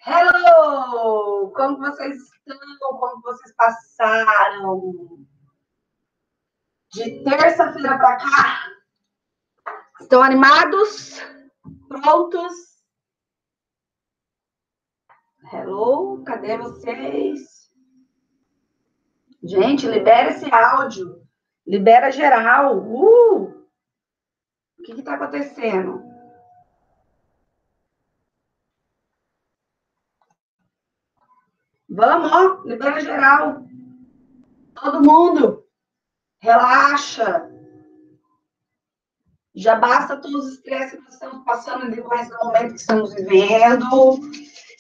Hello! Como vocês estão? Como vocês passaram? De terça-feira para cá? Estão animados? Prontos? Hello? Cadê vocês? Gente, libera esse áudio. Libera geral. O que está acontecendo? Vamos, ó, libera geral. Todo mundo. Relaxa. Já basta todos os estresses que estamos passando, ainda mais no momento que estamos vivendo.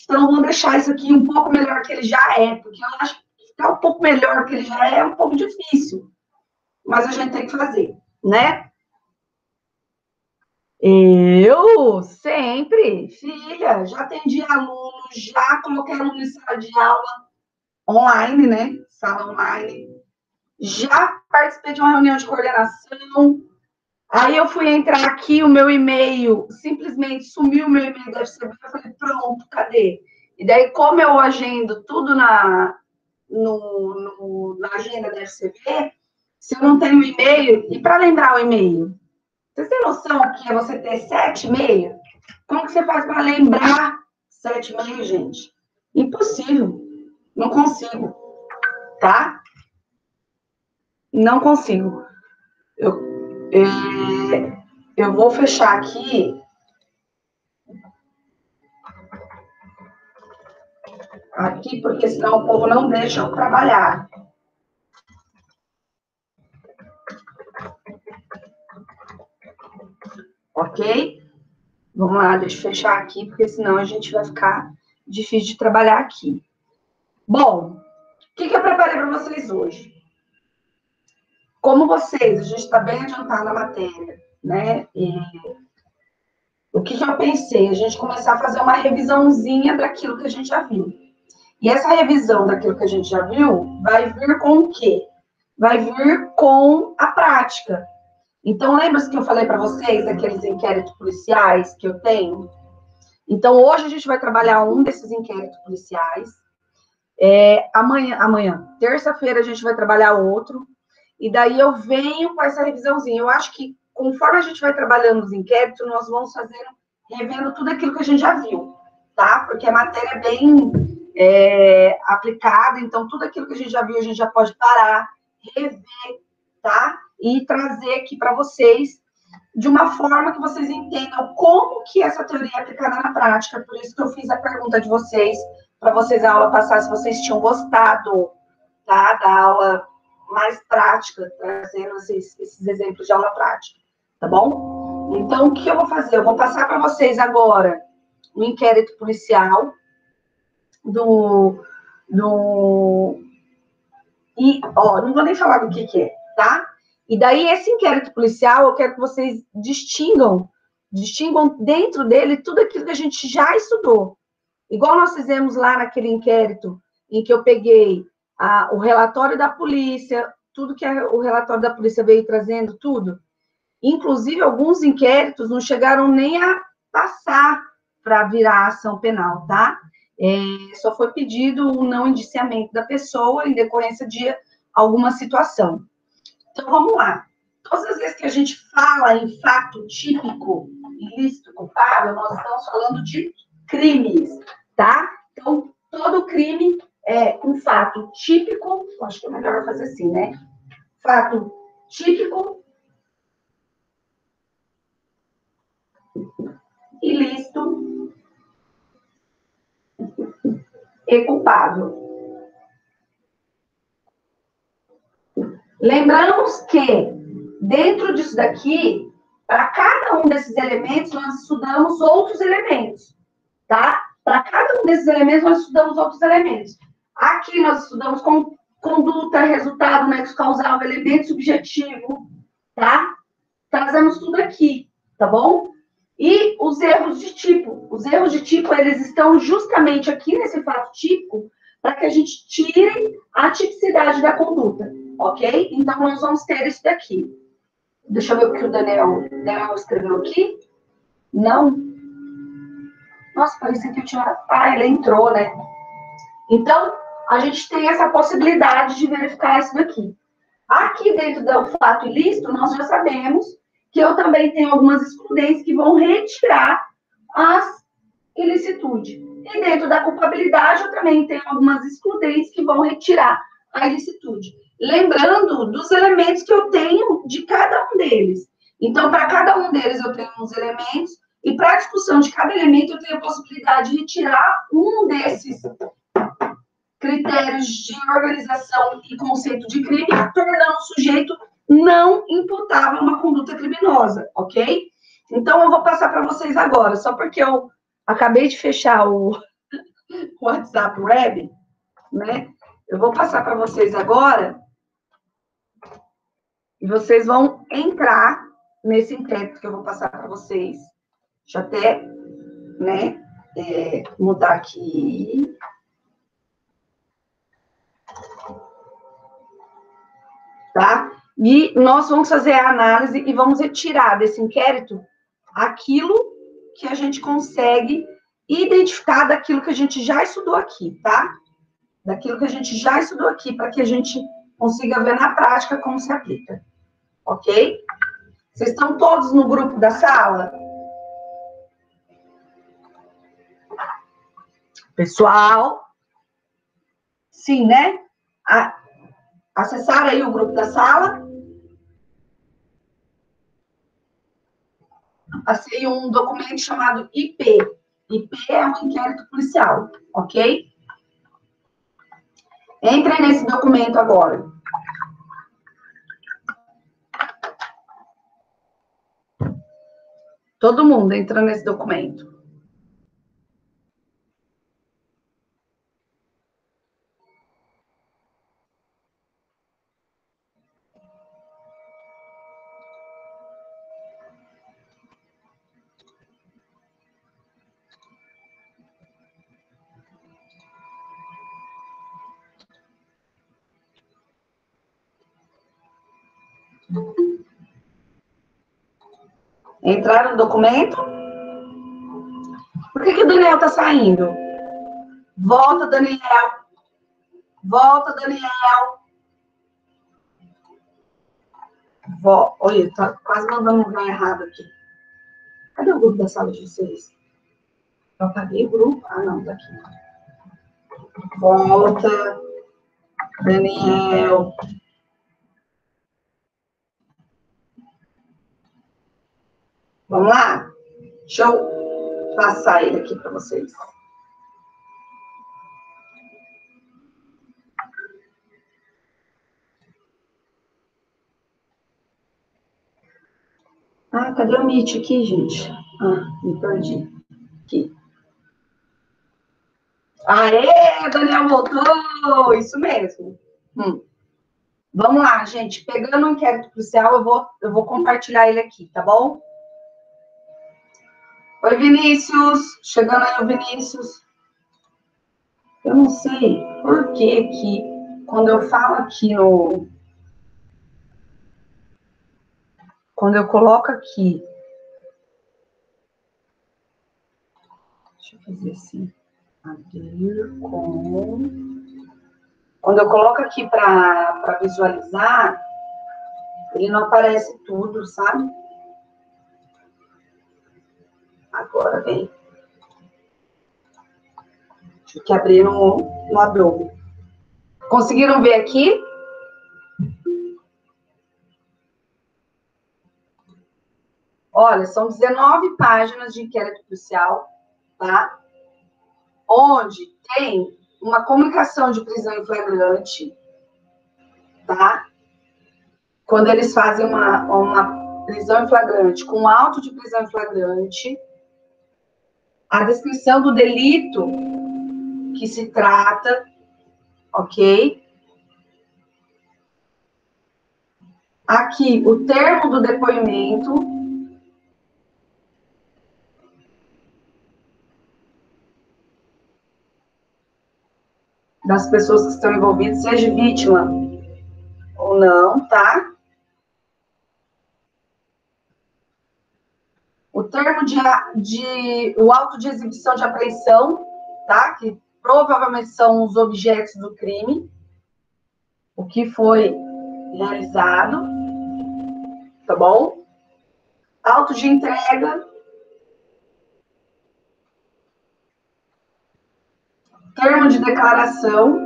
Então, vamos deixar isso aqui um pouco melhor que ele já é, porque eu acho que ficar um pouco melhor que ele já é um pouco difícil. Mas a gente tem que fazer, né? Eu sempre, filha, já atendi alunos, já coloquei aluno em sala de aula online, né? Sala online. Já participei de uma reunião de coordenação. Aí eu fui entrar aqui, o meu e-mail, simplesmente sumiu o meu e-mail da FCB, eu falei, pronto, cadê? E daí, como eu agendo tudo na agenda da FCB, se eu não tenho e-mail, e para lembrar o e-mail? Vocês têm noção que é você ter 7 e-mails? Como que você faz para lembrar 7 e-mails, gente? Impossível. Não consigo, tá? Não consigo. Eu vou fechar aqui. Aqui, porque senão o povo não deixa eu trabalhar. Ok? Vamos lá, deixa eu fechar aqui, porque senão a gente vai ficar difícil de trabalhar aqui. Bom, o que eu preparei para vocês hoje? Como vocês, a gente está bem adiantado na matéria, né? O que eu pensei? A gente começar a fazer uma revisãozinha daquilo que a gente já viu. E essa revisão daquilo que a gente já viu vai vir com o quê? Vai vir com a prática. Então, lembra que eu falei para vocês daqueles inquéritos policiais que eu tenho? Então, hoje a gente vai trabalhar um desses inquéritos policiais. Amanhã, terça-feira, a gente vai trabalhar outro. E daí eu venho com essa revisãozinha. Eu acho que, conforme a gente vai trabalhando os inquéritos, nós vamos revendo tudo aquilo que a gente já viu, tá? Porque a matéria é bem aplicada, então tudo aquilo que a gente já viu, a gente já pode parar, rever, tá? E trazer aqui para vocês de uma forma que vocês entendam como que essa teoria é aplicada na prática. Por isso que eu fiz a pergunta de vocês, para vocês a aula passar, se vocês tinham gostado, tá? Da aula mais prática, trazendo esses exemplos de aula prática, tá bom? Então, o que eu vou fazer? Eu vou passar para vocês agora o inquérito policial e, ó, não vou nem falar do que é, tá? E daí, esse inquérito policial, eu quero que vocês distingam dentro dele tudo aquilo que a gente já estudou. Igual nós fizemos lá naquele inquérito em que eu peguei o relatório da polícia, tudo que o relatório da polícia veio trazendo, tudo. Inclusive, alguns inquéritos não chegaram nem a passar para virar ação penal, tá? Só foi pedido o não indiciamento da pessoa em decorrência de alguma situação. Então, vamos lá. Todas as vezes que a gente fala em fato típico, ilícito, culpável, nós estamos falando de crimes. tá? Então, todo crime é um fato típico, acho que é melhor fazer assim, né? Fato típico, ilícito e culpável. Lembramos que, dentro disso daqui, para cada um desses elementos, nós estudamos outros elementos, tá? Para cada um desses elementos, nós estudamos outros elementos. Aqui nós estudamos conduta, resultado, nexo causal, elemento subjetivo, tá? Trazemos tudo aqui, tá bom? E os erros de tipo. Os erros de tipo, eles estão justamente aqui nesse fato típico para que a gente tire a tipicidade da conduta, ok? Então, nós vamos ter isso daqui. Deixa eu ver o que o Daniel escreveu aqui. Não. Nossa, parecia que eu tinha... Ah, ele entrou, né? Então, a gente tem essa possibilidade de verificar isso daqui. Aqui dentro do fato ilícito, nós já sabemos que eu também tenho algumas excludentes que vão retirar as ilicitude. E dentro da culpabilidade, eu também tenho algumas excludentes que vão retirar a ilicitude. Lembrando dos elementos que eu tenho de cada um deles. Então, para cada um deles, eu tenho uns elementos, e para a discussão de cada elemento, eu tenho a possibilidade de retirar um desses critérios de organização e conceito de crime, tornando o sujeito não imputável a uma conduta criminosa, ok? Então, eu vou passar para vocês agora, só porque eu acabei de fechar o WhatsApp Web, né? Eu vou passar para vocês agora e vocês vão entrar nesse inquérito que eu vou passar para vocês. Deixa eu até, né, mudar aqui. Tá? E nós vamos fazer a análise e vamos retirar desse inquérito aquilo que a gente consegue identificar daquilo que a gente já estudou aqui, tá? Daquilo que a gente já estudou aqui, para que a gente consiga ver na prática como se aplica. Ok? Vocês estão todos no grupo da sala? Pessoal? Sim, né? Acessaram aí o grupo da sala? Passei um documento chamado IP. IP é um inquérito policial, ok? Entrem nesse documento agora. Todo mundo entra nesse documento. Entraram no documento? Por que o Daniel está saindo? Volta, Daniel. Volta, Daniel. Olha, tá quase mandando um lugar errado aqui. Cadê o grupo da sala de vocês? Eu apaguei o grupo? Ah, não, tá aqui. Volta, Daniel. Vamos lá? Deixa eu passar ele aqui para vocês. Ah, cadê o Meet aqui, gente? Ah, me perdi. Aqui. Aê, Daniel voltou! Isso mesmo. Vamos lá, gente. Pegando o inquérito policial, eu vou compartilhar ele aqui, tá bom? Oi, Vinícius. Chegando aí o Vinícius. Eu não sei por que quando eu falo aqui no... Quando eu coloco aqui... Deixa eu fazer assim. Abrir com... Quando eu coloco aqui para visualizar, ele não aparece tudo, sabe? Agora vem. Tive que abrir no Adobe. Conseguiram ver aqui? Olha, são 19 páginas de inquérito policial, tá? Onde tem uma comunicação de prisão em flagrante, tá? Quando eles fazem uma prisão em flagrante com auto de prisão em flagrante, a descrição do delito que se trata, ok? Aqui, o termo do depoimento. Das pessoas que estão envolvidas, seja vítima ou não, tá? O termo o auto de exibição de apreensão, tá? Que provavelmente são os objetos do crime, o que foi realizado, tá bom? Auto de entrega, termo de declaração,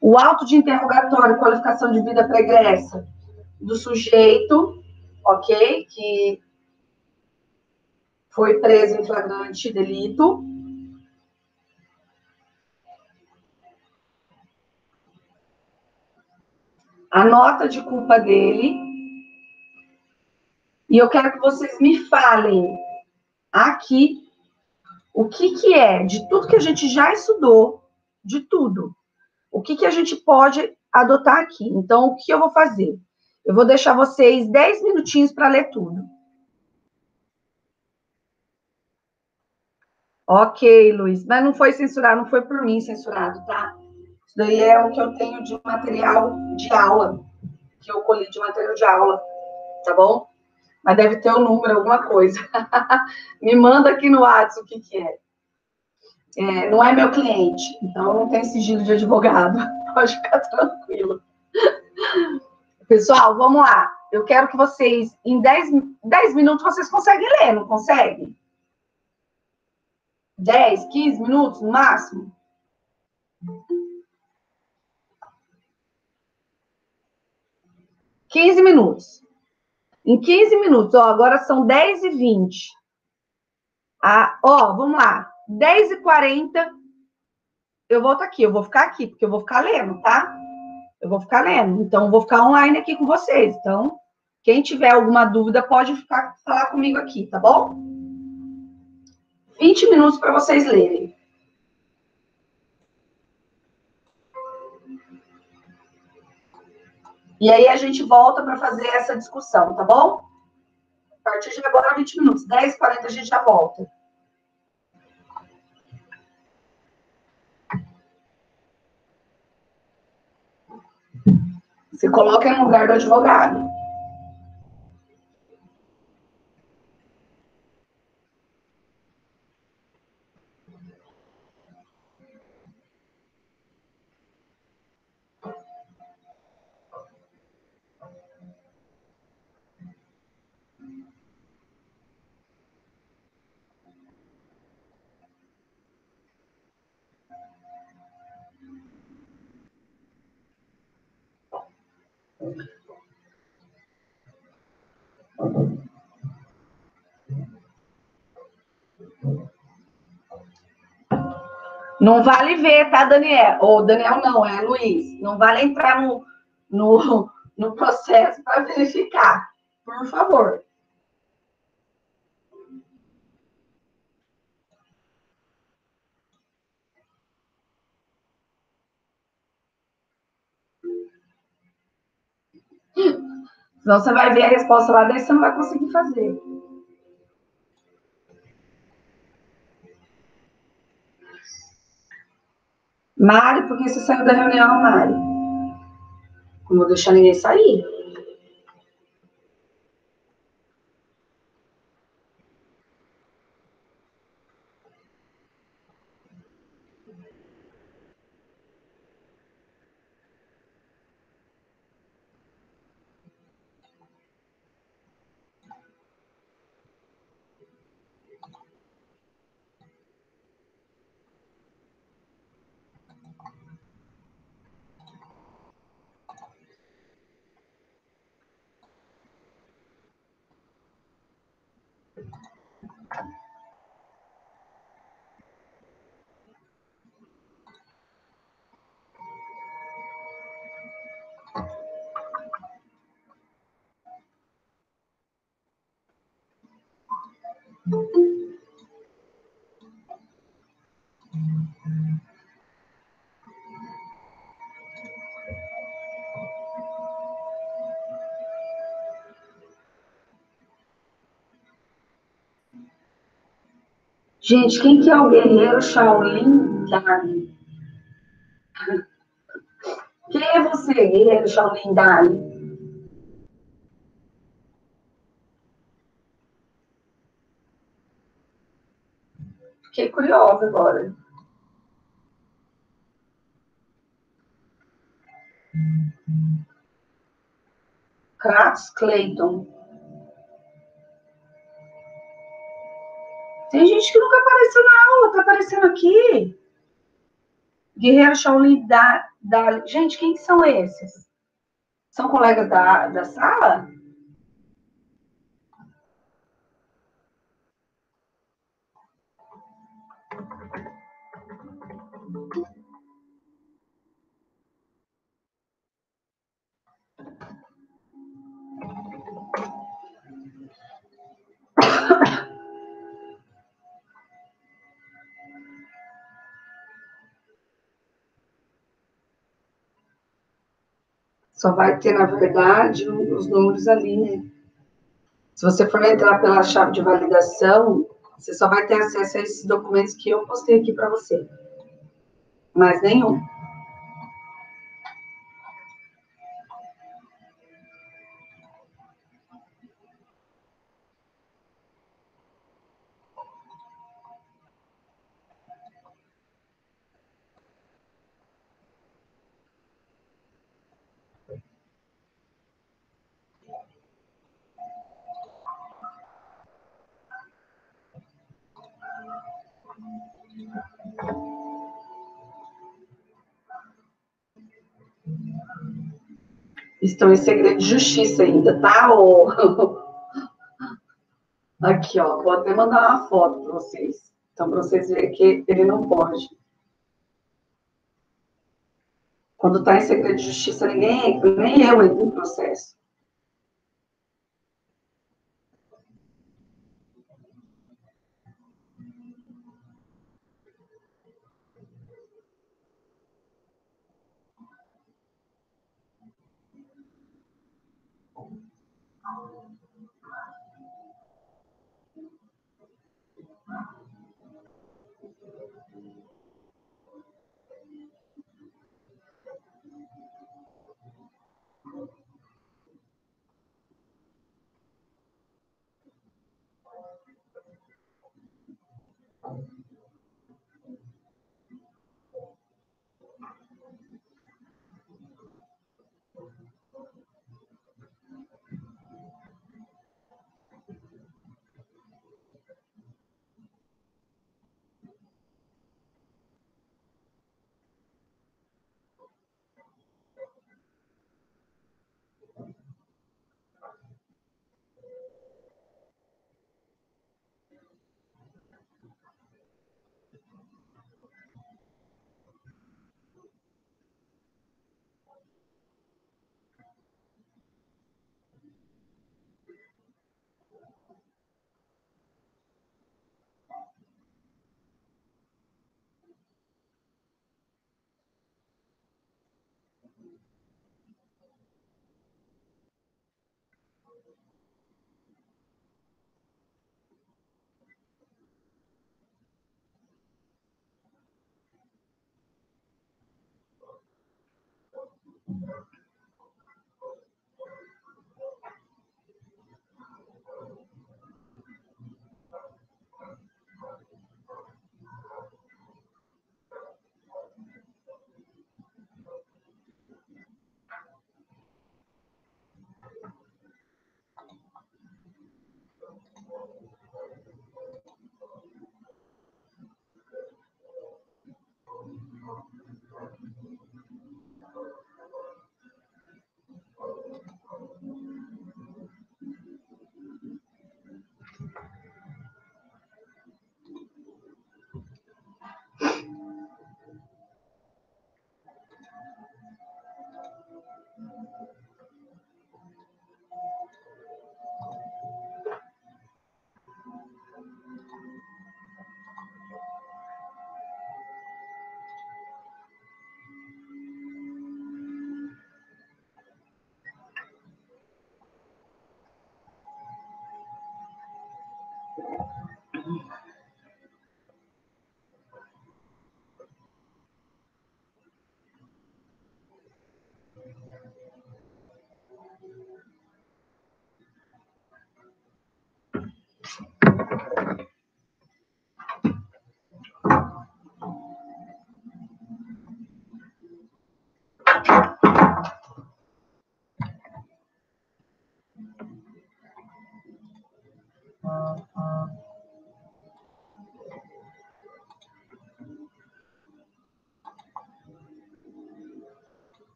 o auto de interrogatório, qualificação de vida pregressa do sujeito, ok? Que foi preso em flagrante delito. A nota de culpa dele. E eu quero que vocês me falem aqui o que é, de tudo que a gente já estudou, de tudo, o que a gente pode adotar aqui. Então, o que eu vou fazer? Eu vou deixar vocês 10 minutinhos para ler tudo. Ok, Luiz, mas não foi censurado, não foi por mim censurado, tá? Isso daí é o que eu tenho de material de aula, que eu colhi de material de aula, tá bom? Mas deve ter o número, alguma coisa. Me manda aqui no WhatsApp o que é. Não é meu cliente, então não tem sigilo de advogado. Pode ficar tranquilo. Pessoal, vamos lá. Eu quero que vocês, em 10 minutos, vocês conseguem ler, não conseguem? 10, 15 minutos no máximo? Quinze minutos. Em 15 minutos, ó, agora são 10h20. Vamos lá. 10h40, eu volto aqui. Eu vou ficar aqui, porque eu vou ficar lendo, tá? Eu vou ficar lendo. Então, eu vou ficar online aqui com vocês. Então, quem tiver alguma dúvida, pode falar comigo aqui, tá bom? 20 minutos para vocês lerem. E aí a gente volta para fazer essa discussão, tá bom? A partir de agora, 20 minutos. 10h40 a gente já volta. Se coloca no lugar do advogado. Não vale ver, tá, Daniel? Ou Daniel não, é Luiz. Não vale entrar no processo para verificar. Por favor. Senão você vai ver a resposta lá, daí você não vai conseguir fazer. Mari, por que você saiu da reunião, Mari? Não vou deixar ninguém sair. Gente, quem que é o guerreiro Shaolin Dali? Quem é você, guerreiro Shaolin Dali? Fiquei curiosa agora. Kratos Clayton. Tem gente que nunca apareceu na aula, tá aparecendo aqui. Guerreiro Shaolin Dali. Gente, quem que são esses? São colegas da sala? Só vai ter, na verdade, os números ali, né? Se você for entrar pela chave de validação, você só vai ter acesso a esses documentos que eu postei aqui para você. Mais nenhum. Estão em segredo de justiça ainda, tá? Aqui, ó. Vou até mandar uma foto para vocês. Então, para vocês verem que ele não pode. Quando está em segredo de justiça, ninguém entra, nem eu entro no processo.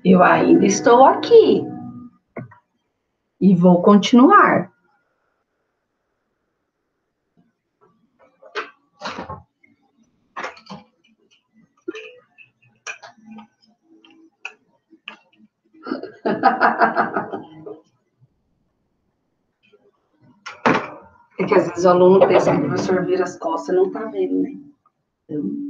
Eu ainda estou aqui e vou continuar. É que às vezes o aluno pensa que o professor vira as costas e não está vendo, né? Então,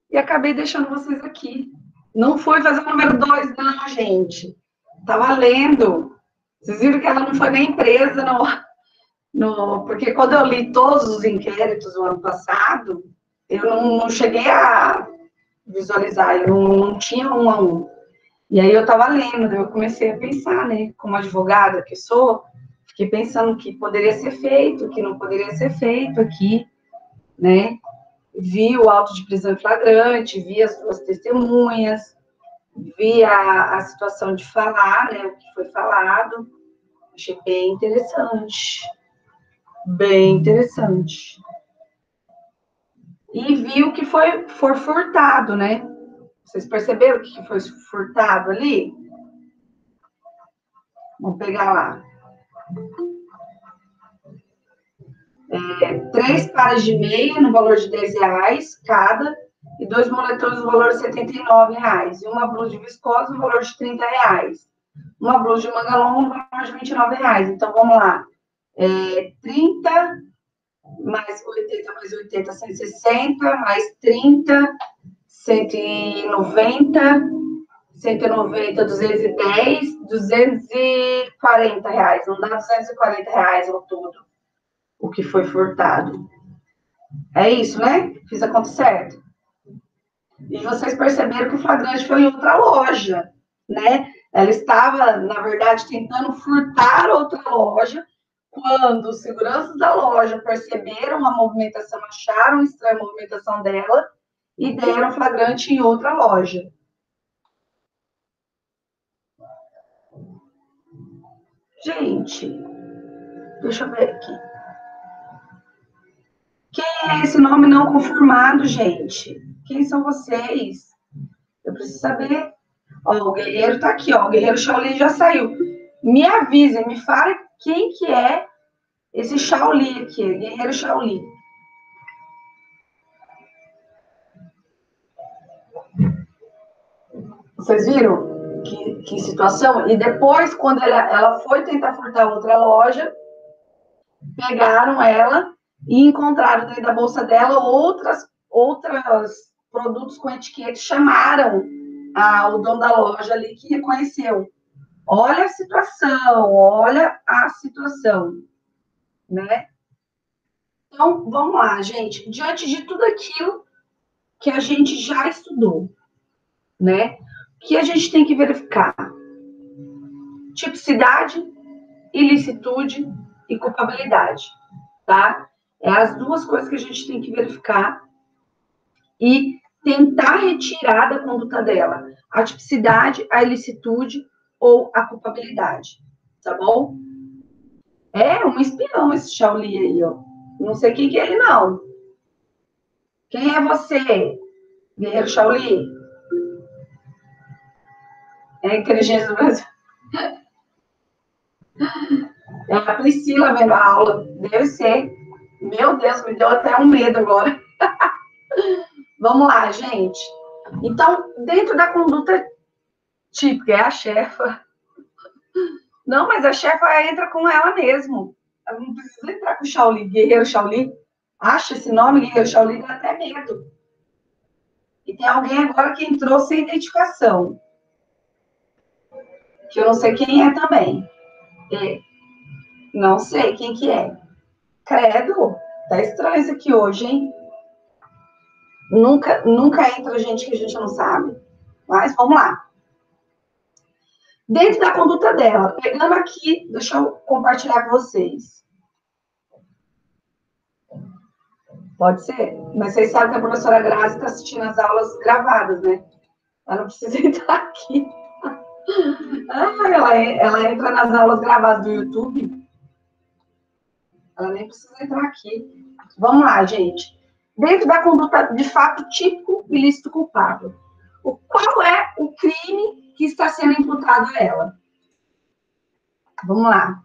e acabei deixando vocês aqui. Não foi fazer o número 2, não, gente. Tava lendo. Vocês viram que ela não foi nem presa, não. Porque quando eu li todos os inquéritos do ano passado, eu não cheguei a visualizar, eu não tinha um a um. E aí eu estava lendo, eu comecei a pensar, né, como advogada que sou, fiquei pensando que poderia ser feito, que não poderia ser feito aqui, né? Vi o auto de prisão em flagrante, vi as duas testemunhas, vi a situação de falar, né, o que foi falado, achei bem interessante. Bem interessante. E viu que foi furtado, né? Vocês perceberam o que foi furtado ali? Vamos pegar lá. 3 pares de meia no valor de R$10 cada, e 2 moletões no valor de R$79, e uma blusa de viscose no valor de R$30, uma blusa de manga longa no valor de R$29. Então, vamos lá. 30 mais 80 mais 80, 160, mais 30, 190, 190, 210, R$240. Não dá R$240 ao todo, o que foi furtado. É isso, né? Fiz a conta certa. E vocês perceberam que o flagrante foi em outra loja, né? Ela estava, na verdade, tentando furtar outra loja, quando os seguranças da loja perceberam a movimentação, acharam estranha a movimentação dela e deram flagrante em outra loja. Gente, deixa eu ver aqui. Quem é esse nome não confirmado, gente? Quem são vocês? Eu preciso saber. Ó, o Guerreiro tá aqui, ó. O Guerreiro Shaolin já saiu. Me avisem, me fale quem que é esse Shaolin aqui, Guerreiro Shaolin. Vocês viram que situação? E depois, quando ela foi tentar furtar outra loja, pegaram ela e encontraram dentro da bolsa dela outros produtos com etiqueta, chamaram o dono da loja ali que reconheceu. Olha a situação, né? Então, vamos lá, gente. Diante de tudo aquilo que a gente já estudou, né? O que a gente tem que verificar? Tipicidade, ilicitude e culpabilidade, tá? É as duas coisas que a gente tem que verificar e tentar retirar da conduta dela a tipicidade, a ilicitude ou a culpabilidade, tá bom? É um espião esse Shaolin aí, ó. Não sei quem que é ele, não. Quem é você, Guerreiro Shaolin? É a inteligência do Brasil. É a Priscila vendo a aula. Deve ser. Meu Deus, me deu até um medo agora. Vamos lá, gente. Então, dentro da conduta típica, é a chefa. Não, mas a chefa entra com ela mesmo. Ela não precisa entrar com o Shaolin, Guerreiro Shaolin. Acha esse nome, Guerreiro Shaolin, dá até medo. E tem alguém agora que entrou sem identificação. Que eu não sei quem é também. Não sei quem que é. Credo, tá estranho isso aqui hoje, hein? Nunca entra gente que a gente não sabe. Mas vamos lá. Dentro da conduta dela, pegando aqui, deixa eu compartilhar com vocês. Pode ser? Mas vocês sabem que a professora Grazi está assistindo as aulas gravadas, né? Ela não precisa entrar aqui. Ela entra nas aulas gravadas do YouTube. Ela nem precisa entrar aqui. Vamos lá, gente. Dentro da conduta de fato típico, ilícito culpável. Qual é o crime que está sendo imputado a ela? Vamos lá.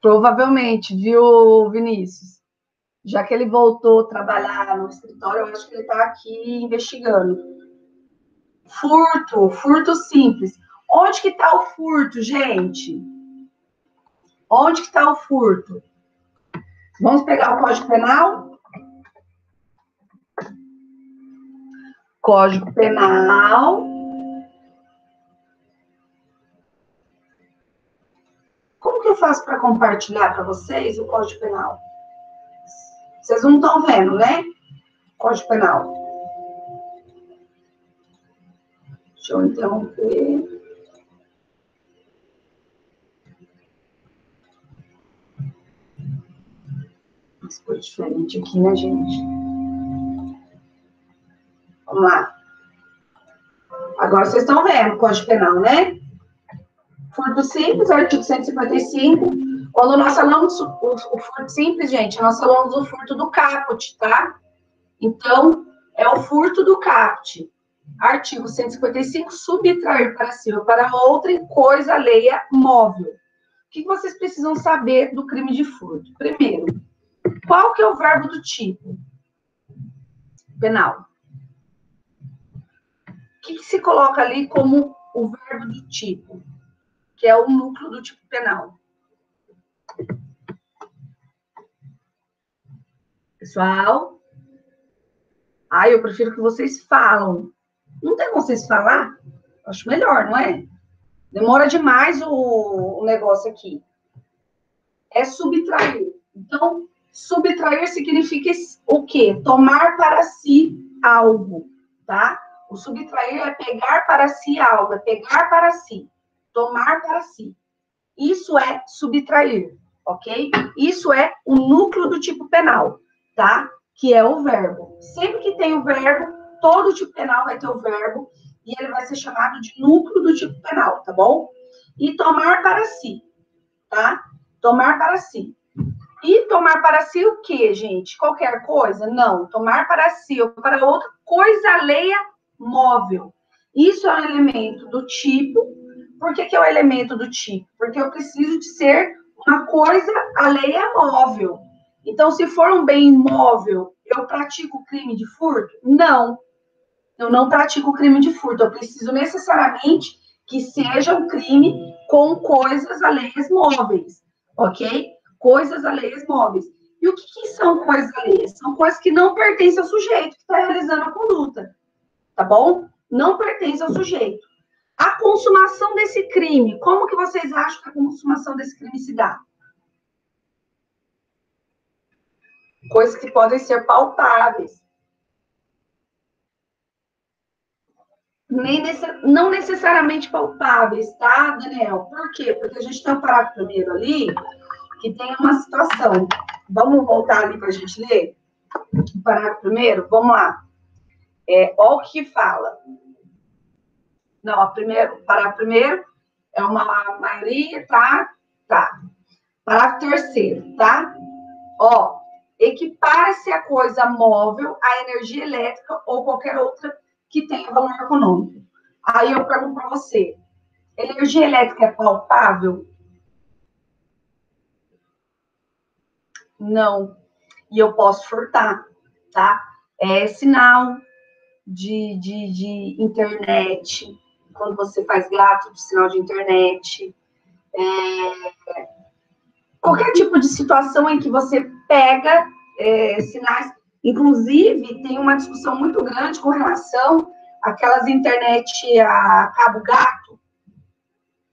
Provavelmente, viu, Vinícius? Já que ele voltou a trabalhar no escritório, eu acho que ele está aqui investigando. Furto simples. Onde que está o furto, gente? Onde que está o furto? Vamos pegar o Código Penal? Código Penal. Como que eu faço para compartilhar para vocês o Código Penal? Vocês não estão vendo, né? Código Penal. Deixa eu interromper. Umas coisas diferentes aqui, né, gente? Vamos lá. Agora vocês estão vendo o Código Penal, né? Furto simples, artigo 155. Quando nós falamos o furto simples, gente, nós falamos do furto do caput, tá? Então, é o furto do caput. Artigo 155, subtrair para si ou para outra em coisa alheia móvel. O que vocês precisam saber do crime de furto? Primeiro, qual que é o verbo do tipo penal? O que se coloca ali como o verbo do tipo? Que é o núcleo do tipo penal. Pessoal? Eu prefiro que vocês falam. Não tem como vocês falar? Acho melhor, não é? Demora demais o negócio aqui. É subtrair. Então, subtrair significa o quê? Tomar para si algo, tá? O subtrair é pegar para si algo, é pegar para si, tomar para si. Isso é subtrair, ok? Isso é o núcleo do tipo penal, tá? Que é o verbo. Sempre que tem o verbo, todo tipo penal vai ter o verbo e ele vai ser chamado de núcleo do tipo penal, tá bom? E tomar para si, tá? Tomar para si. E tomar para si o quê, gente? Qualquer coisa? Não. Tomar para si ou para outra coisa alheia móvel. Isso é um elemento do tipo. Por que é o elemento do tipo? Porque eu preciso de ser uma coisa alheia móvel. Então, se for um bem imóvel, eu pratico crime de furto? Não. Eu não pratico crime de furto. Eu preciso necessariamente que seja um crime com coisas alheias móveis, ok? Coisas alheias móveis. E o que são coisas alheias? São coisas que não pertencem ao sujeito que está realizando a conduta, tá bom? Não pertence ao sujeito. A consumação desse crime, como que vocês acham que a consumação desse crime se dá? Coisas que podem ser palpáveis. Não necessariamente palpáveis, tá, Daniel? Por quê? Porque a gente tem um parágrafo primeiro ali que tem uma situação. Vamos voltar ali para a gente ler? O parágrafo primeiro? Vamos lá. Olha o que fala. Não, o parágrafo primeiro é uma maioria, tá? Tá. Parágrafo terceiro, tá? Ó, equipara-se a coisa móvel à energia elétrica ou qualquer outra que tenha valor econômico. Aí eu pergunto para você, energia elétrica é palpável? Não. E eu posso furtar, tá? É sinal de internet, quando você faz gato de sinal de internet. Qualquer tipo de situação em que você pega sinais. Inclusive, tem uma discussão muito grande com relação àquelas internet a cabo gato,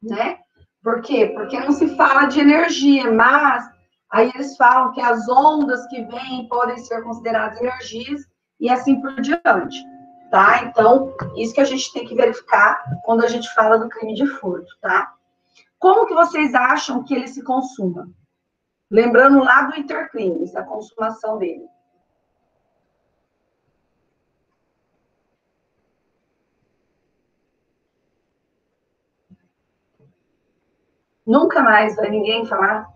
né? Por quê? Porque não se fala de energia, mas aí eles falam que as ondas que vêm podem ser consideradas energias e assim por diante, tá? Então, isso que a gente tem que verificar quando a gente fala do crime de furto, tá? Como que vocês acham que ele se consuma? Lembrando lá do intercrimes, a consumação dele. Nunca mais vai ninguém falar.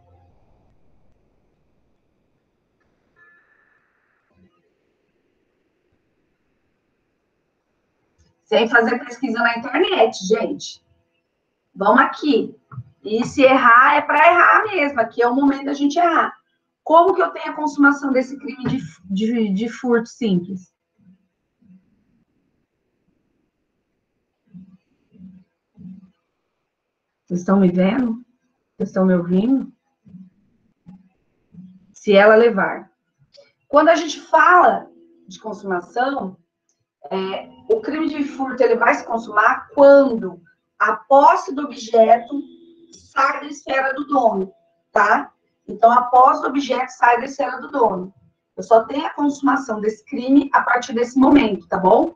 Sem fazer pesquisa na internet, gente. Vamos aqui. E se errar, é para errar mesmo. Aqui é o momento da gente errar. Como que eu tenho a consumação desse crime de furto simples? Vocês estão me vendo? Vocês estão me ouvindo? se ela levar. Quando a gente fala de consumação, o crime de furto ele vai se consumar quando a posse do objeto sai da esfera do dono, tá? Então, a posse do objeto sai da esfera do dono. Eu só tenho a consumação desse crime a partir desse momento, tá bom?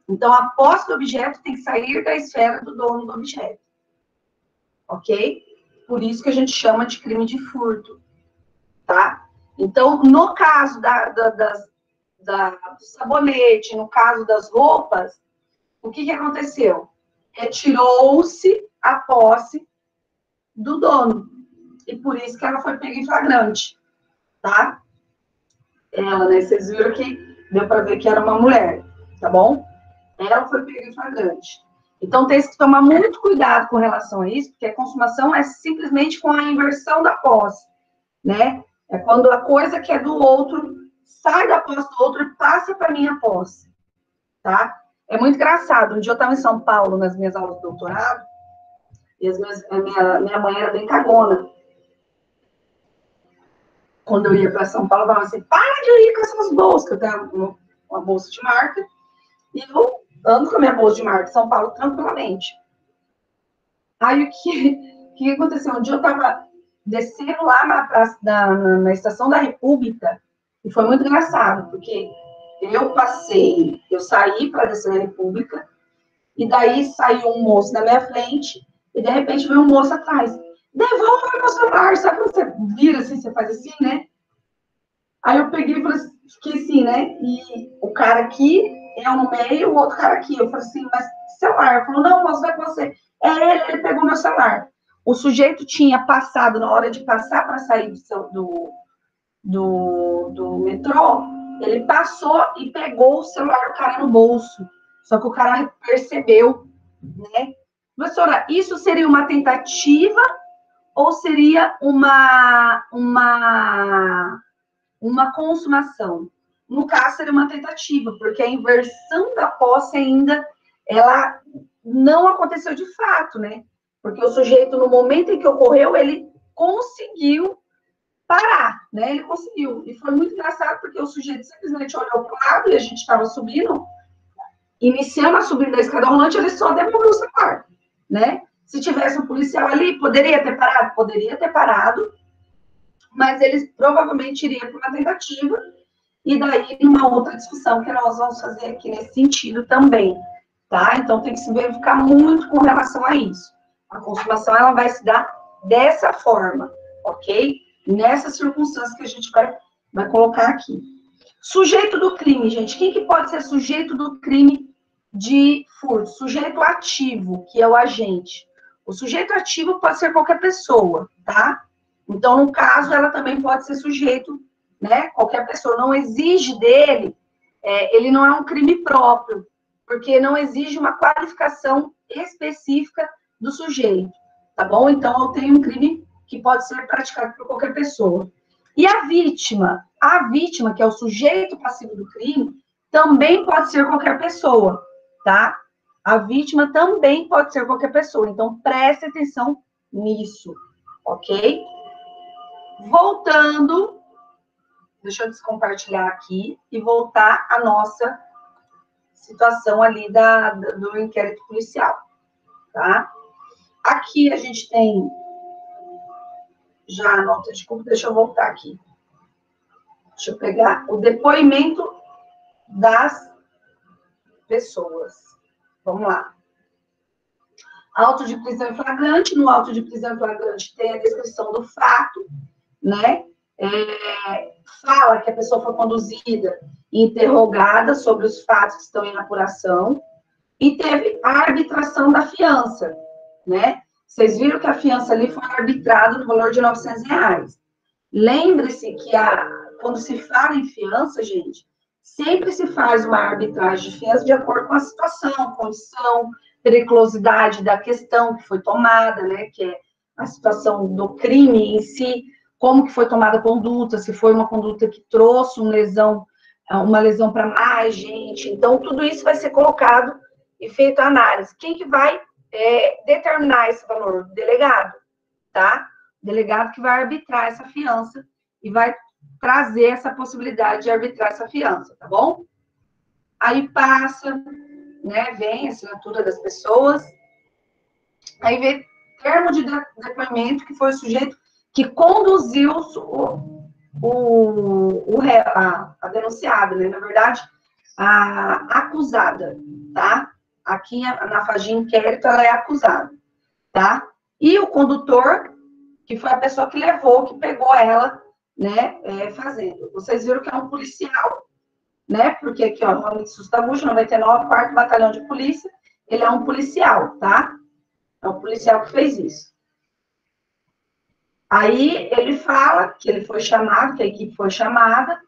Então, a posse do objeto tem que sair da esfera do dono do objeto. Ok? Por isso que a gente chama de crime de furto, tá? Então, no caso do sabonete, no caso das roupas, o que aconteceu? Retirou-se a posse do dono. E por isso que ela foi pega em flagrante, tá? Ela, né? Vocês viram que deu para ver que era uma mulher, tá bom? Ela foi pega em flagrante. Então, tem que tomar muito cuidado com relação a isso, porque a consumação é simplesmente com a inversão da posse, né? É quando a coisa que é do outro sai da posse do outro e passa para minha posse, tá? É muito engraçado. Um dia eu estava em São Paulo, nas minhas aulas de doutorado, e minha mãe era bem cagona. Quando eu ia para São Paulo, eu falava assim, para de ir com essas bolsas, que eu tenho uma bolsa de marca, e eu ando com a minha bolsa de marca em São Paulo tranquilamente. Aí, o que aconteceu? Um dia eu estava descendo lá na Estação da República, e foi muito engraçado, porque eu saí para descer na República, e daí saiu um moço na minha frente, e de repente veio um moço atrás. Devolva meu celular, sabe quando você vira assim, você faz assim, né? Aí eu peguei e falei, fiquei assim, né? E o cara aqui, eu no meio, o outro cara aqui. Eu falei assim, mas celular? Ele falou, não, moço, vai com você. Ele pegou meu celular. O sujeito tinha passado, na hora de passar para sair do metrô, ele passou e pegou o celular do cara no bolso. Só que o cara percebeu, né? Professora, isso seria uma tentativa ou seria uma consumação? No caso, seria uma tentativa, porque a inversão da posse ainda, ela não aconteceu de fato, né? Porque o sujeito, no momento em que ocorreu, ele conseguiu parar, né? Ele conseguiu. E foi muito engraçado, porque o sujeito simplesmente olhou para o lado e a gente estava subindo, iniciando a subida da escada rolante, ele só devolveu o celular, né? Se tivesse um policial ali, poderia ter parado? Poderia ter parado, mas eles provavelmente iriam para uma tentativa, e daí uma outra discussão que nós vamos fazer aqui nesse sentido também, tá? Então tem que se verificar muito com relação a isso. A consumação, ela vai se dar dessa forma, ok? Nessas circunstâncias que a gente vai colocar aqui. Sujeito do crime, gente. Quem que pode ser sujeito do crime de furto? Sujeito ativo, que é o agente. O sujeito ativo pode ser qualquer pessoa, tá? Então, no caso, ela também pode ser sujeito, né? Qualquer pessoa. Não exige dele, ele não é um crime próprio, porque não exige uma qualificação específica do sujeito, tá bom? Então, eu tenho um crime que pode ser praticado por qualquer pessoa. E a vítima, que é o sujeito passivo do crime, também pode ser qualquer pessoa, tá? A vítima também pode ser qualquer pessoa, então preste atenção nisso, ok? Voltando, deixa eu descompartilhar aqui e voltar à nossa situação ali do inquérito policial, tá? Aqui a gente tem já a nota de culpa, deixa eu voltar aqui. Deixa eu pegar o depoimento das pessoas. Vamos lá. Auto de prisão em flagrante. No auto de prisão em flagrante tem a descrição do fato, né? Fala que a pessoa foi conduzida e interrogada sobre os fatos que estão em apuração e teve a arbitração da fiança, né? Vocês viram que a fiança ali foi arbitrada no valor de R$900. Lembre-se que quando se fala em fiança, gente, sempre se faz uma arbitragem de fiança de acordo com a situação, condição, periculosidade da questão que foi tomada, né? Que é a situação do crime em si, como que foi tomada a conduta, se foi uma conduta que trouxe uma lesão para mais gente. Então, tudo isso vai ser colocado e feito a análise. Quem que vai determinar esse valor? O delegado, tá? O delegado que vai arbitrar essa fiança e vai trazer essa possibilidade de arbitrar essa fiança, tá bom? Aí passa, né, vem a assinatura das pessoas, aí vem termo de depoimento, que foi o sujeito que conduziu a denunciada, né? Na verdade, a acusada, tá? Aqui na fase de inquérito, ela é acusada, tá? E o condutor, que foi a pessoa que levou, que pegou ela, né, fazendo. Vocês viram que é um policial, né? Porque aqui, ó, nome de Sustabucho, 99, 4º Batalhão de Polícia, ele é um policial, tá? É um policial que fez isso. Aí ele fala que ele foi chamado, que a equipe foi chamada,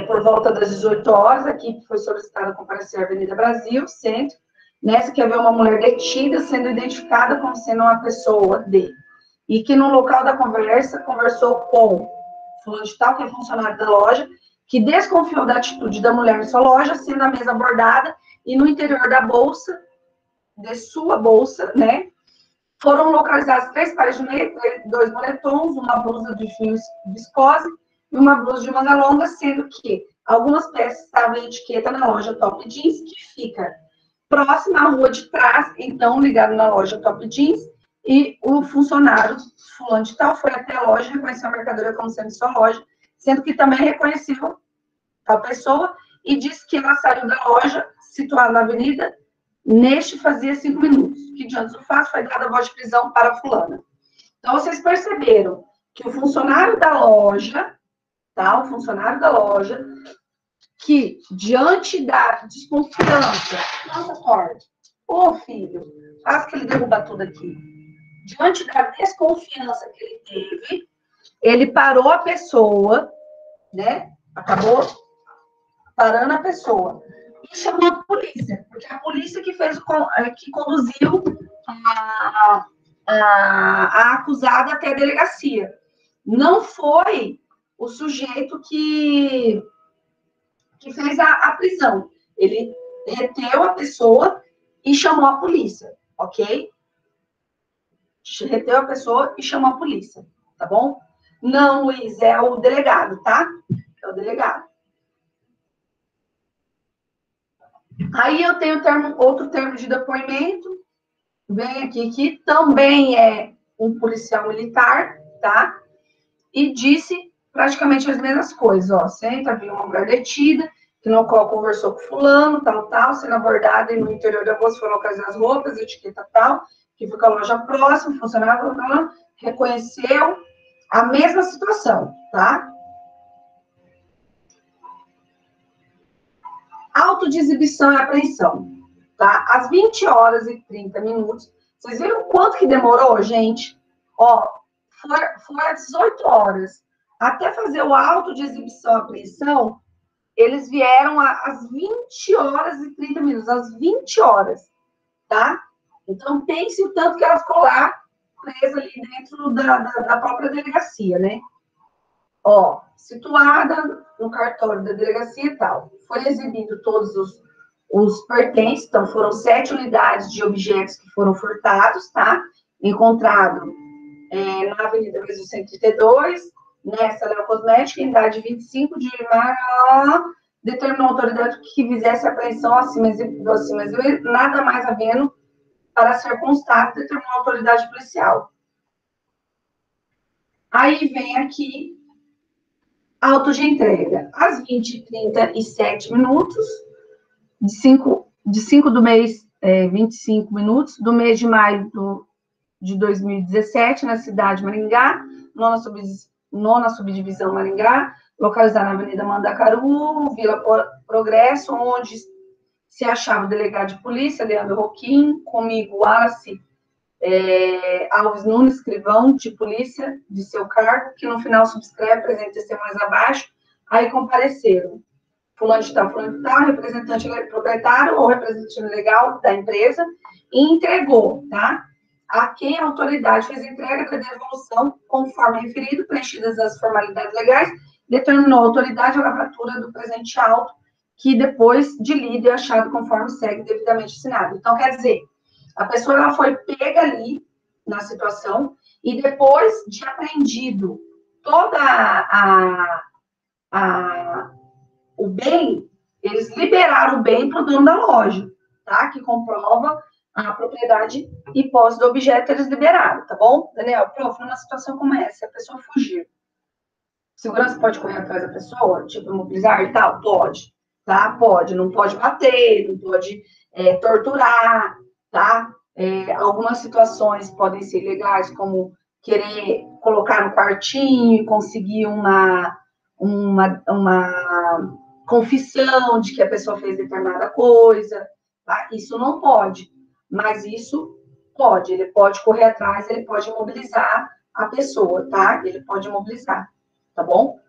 por volta das 18 horas, a equipe foi solicitada a comparecer à Avenida Brasil, centro. Nessa que havia uma mulher detida, sendo identificada como sendo uma pessoa D. E que no local da conversa, conversou com fulano de tal, que é funcionário da loja, que desconfiou da atitude da mulher em sua loja, sendo a mesa abordada, e no interior da bolsa, de sua bolsa, né, foram localizados 3 pares de meia, 2 moletons, uma blusa de fio viscose e uma blusa de manga longa, sendo que algumas peças estavam em etiqueta na loja Top Jeans, que fica próxima à rua de trás, então ligado na loja Top Jeans, e o funcionário fulano de tal foi até a loja, reconheceu a mercadoria como sendo sua loja, sendo que também reconheceu a pessoa e disse que ela saiu da loja, situada na avenida, neste fazia 5 minutos, que diante do fato foi dada a voz de prisão para a fulana. Então, vocês perceberam que o funcionário da loja, tá? O funcionário da loja, que diante da desconfiança, nossa, Ford, ô filho, faz que ele derruba tudo aqui. Diante da desconfiança que ele teve, ele parou a pessoa, né? Acabou parando a pessoa e chamou a polícia, porque a polícia que fez que conduziu a acusada até a delegacia. Não foi o sujeito que fez a prisão. Ele reteu a pessoa e chamou a polícia, ok? Reteu a pessoa e chamou a polícia, tá bom? Não, Luiz, é o delegado, tá? É o delegado. Aí eu tenho outro termo de depoimento, vem aqui, que também é um policial militar, tá? E disse praticamente as mesmas coisas, ó, senta, viu uma mulher detida, que no qual conversou com fulano, tal, sendo abordada e no interior da bolsa foram localizar as roupas, etiqueta tal, que fica a loja próxima, funcionário, reconheceu a mesma situação, tá? Auto de exibição e apreensão, tá? Às 20 horas e 30 minutos, vocês viram quanto que demorou, gente? Ó, foi às 18 horas. Até fazer o auto de exibição e apreensão, eles vieram às 20 horas e 30 minutos, às 20 horas, tá? Então, pense o tanto que ela ficou lá, presa ali dentro da própria delegacia, né? Ó, situada no cartório da delegacia e tal. Foi exibido todos os pertences, então foram 7 unidades de objetos que foram furtados, tá? Encontrado na Avenida Brasil 132, nessa Léo Cosmética, em idade 25 de maio, determinou a autoridade que fizesse a apreensão acima exibido, nada mais havendo para ser constado, determinou a autoridade policial. Aí vem aqui auto de entrega, às 20h37, de 5 do mês, 25 minutos, do mês de maio de 2017, na cidade de Maringá, nona subdivisão Maringá, localizada na Avenida Mandacaru, Vila Progresso, onde se achava o delegado de polícia, Leandro Roquim, comigo, Wallace Alves Nunes, escrivão de polícia de seu cargo, que no final subscreve, apresenta testemunhas abaixo, aí compareceram fulano de tal, representante proprietário ou representante legal da empresa, e entregou, tá? A quem a autoridade fez entrega da devolução, conforme referido, preenchidas as formalidades legais, determinou a autoridade a lavratura do presente auto, que depois de lido e achado conforme segue devidamente assinado. Então, quer dizer, a pessoa ela foi pega ali na situação e depois de apreendido toda o bem, eles liberaram o bem para o dono da loja, tá? Que comprova a propriedade e posse do objeto, eles liberaram, tá bom? Daniel, prof, numa situação como essa, a pessoa fugir, segurança pode correr atrás da pessoa, tipo, imobilizar e tal? Pode, tá? Pode, não pode bater, não pode torturar, tá? Algumas situações podem ser legais, como querer colocar no quartinho e conseguir uma confissão de que a pessoa fez determinada coisa, tá? Isso não pode, mas isso pode, ele pode correr atrás, ele pode imobilizar a pessoa, tá? Ele pode imobilizar, tá bom?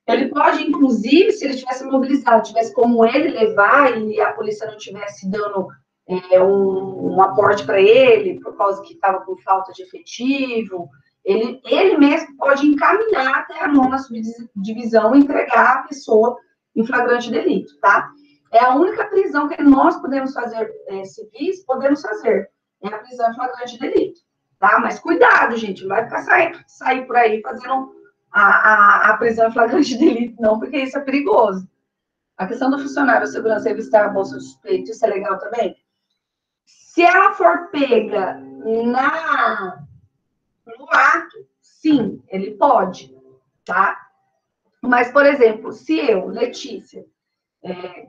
Ele pode, inclusive, se ele tivesse mobilizado, tivesse como ele levar e a polícia não tivesse dando um aporte para ele, por causa que estava com falta de efetivo, ele mesmo pode encaminhar até a nona subdivisão e entregar a pessoa em flagrante delito, tá? É a única prisão que nós podemos fazer, civis, podemos fazer. É a prisão em flagrante delito, tá? Mas cuidado, gente, não vai ficar sair por aí fazendo a prisão em flagrante delito, não, porque isso é perigoso. A questão do funcionário de segurança revistar a bolsa do suspeito, isso é legal também? Se ela for pega no ato, sim, ele pode, tá? Mas, por exemplo, se eu, Letícia,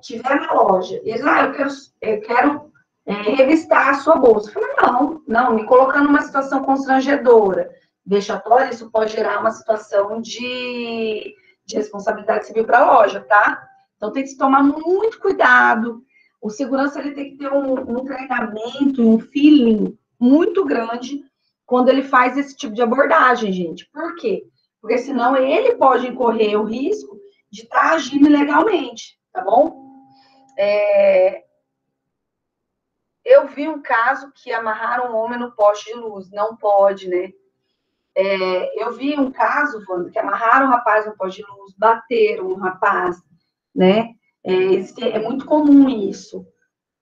tiver na loja e eu quero revistar a sua bolsa. Eu falei, não, me colocando numa situação constrangedora, vexatória, isso pode gerar uma situação de responsabilidade civil para a loja, tá? Então tem que se tomar muito cuidado. O segurança ele tem que ter um treinamento, um feeling muito grande quando ele faz esse tipo de abordagem, gente. Por quê? Porque senão ele pode incorrer o risco de estar agindo ilegalmente, tá bom? Eu vi um caso que amarraram um homem no poste de luz, não pode, né? Eu vi um caso, Wanda, que amarraram um rapaz no poste de luz, bateram um rapaz, né? É muito comum isso,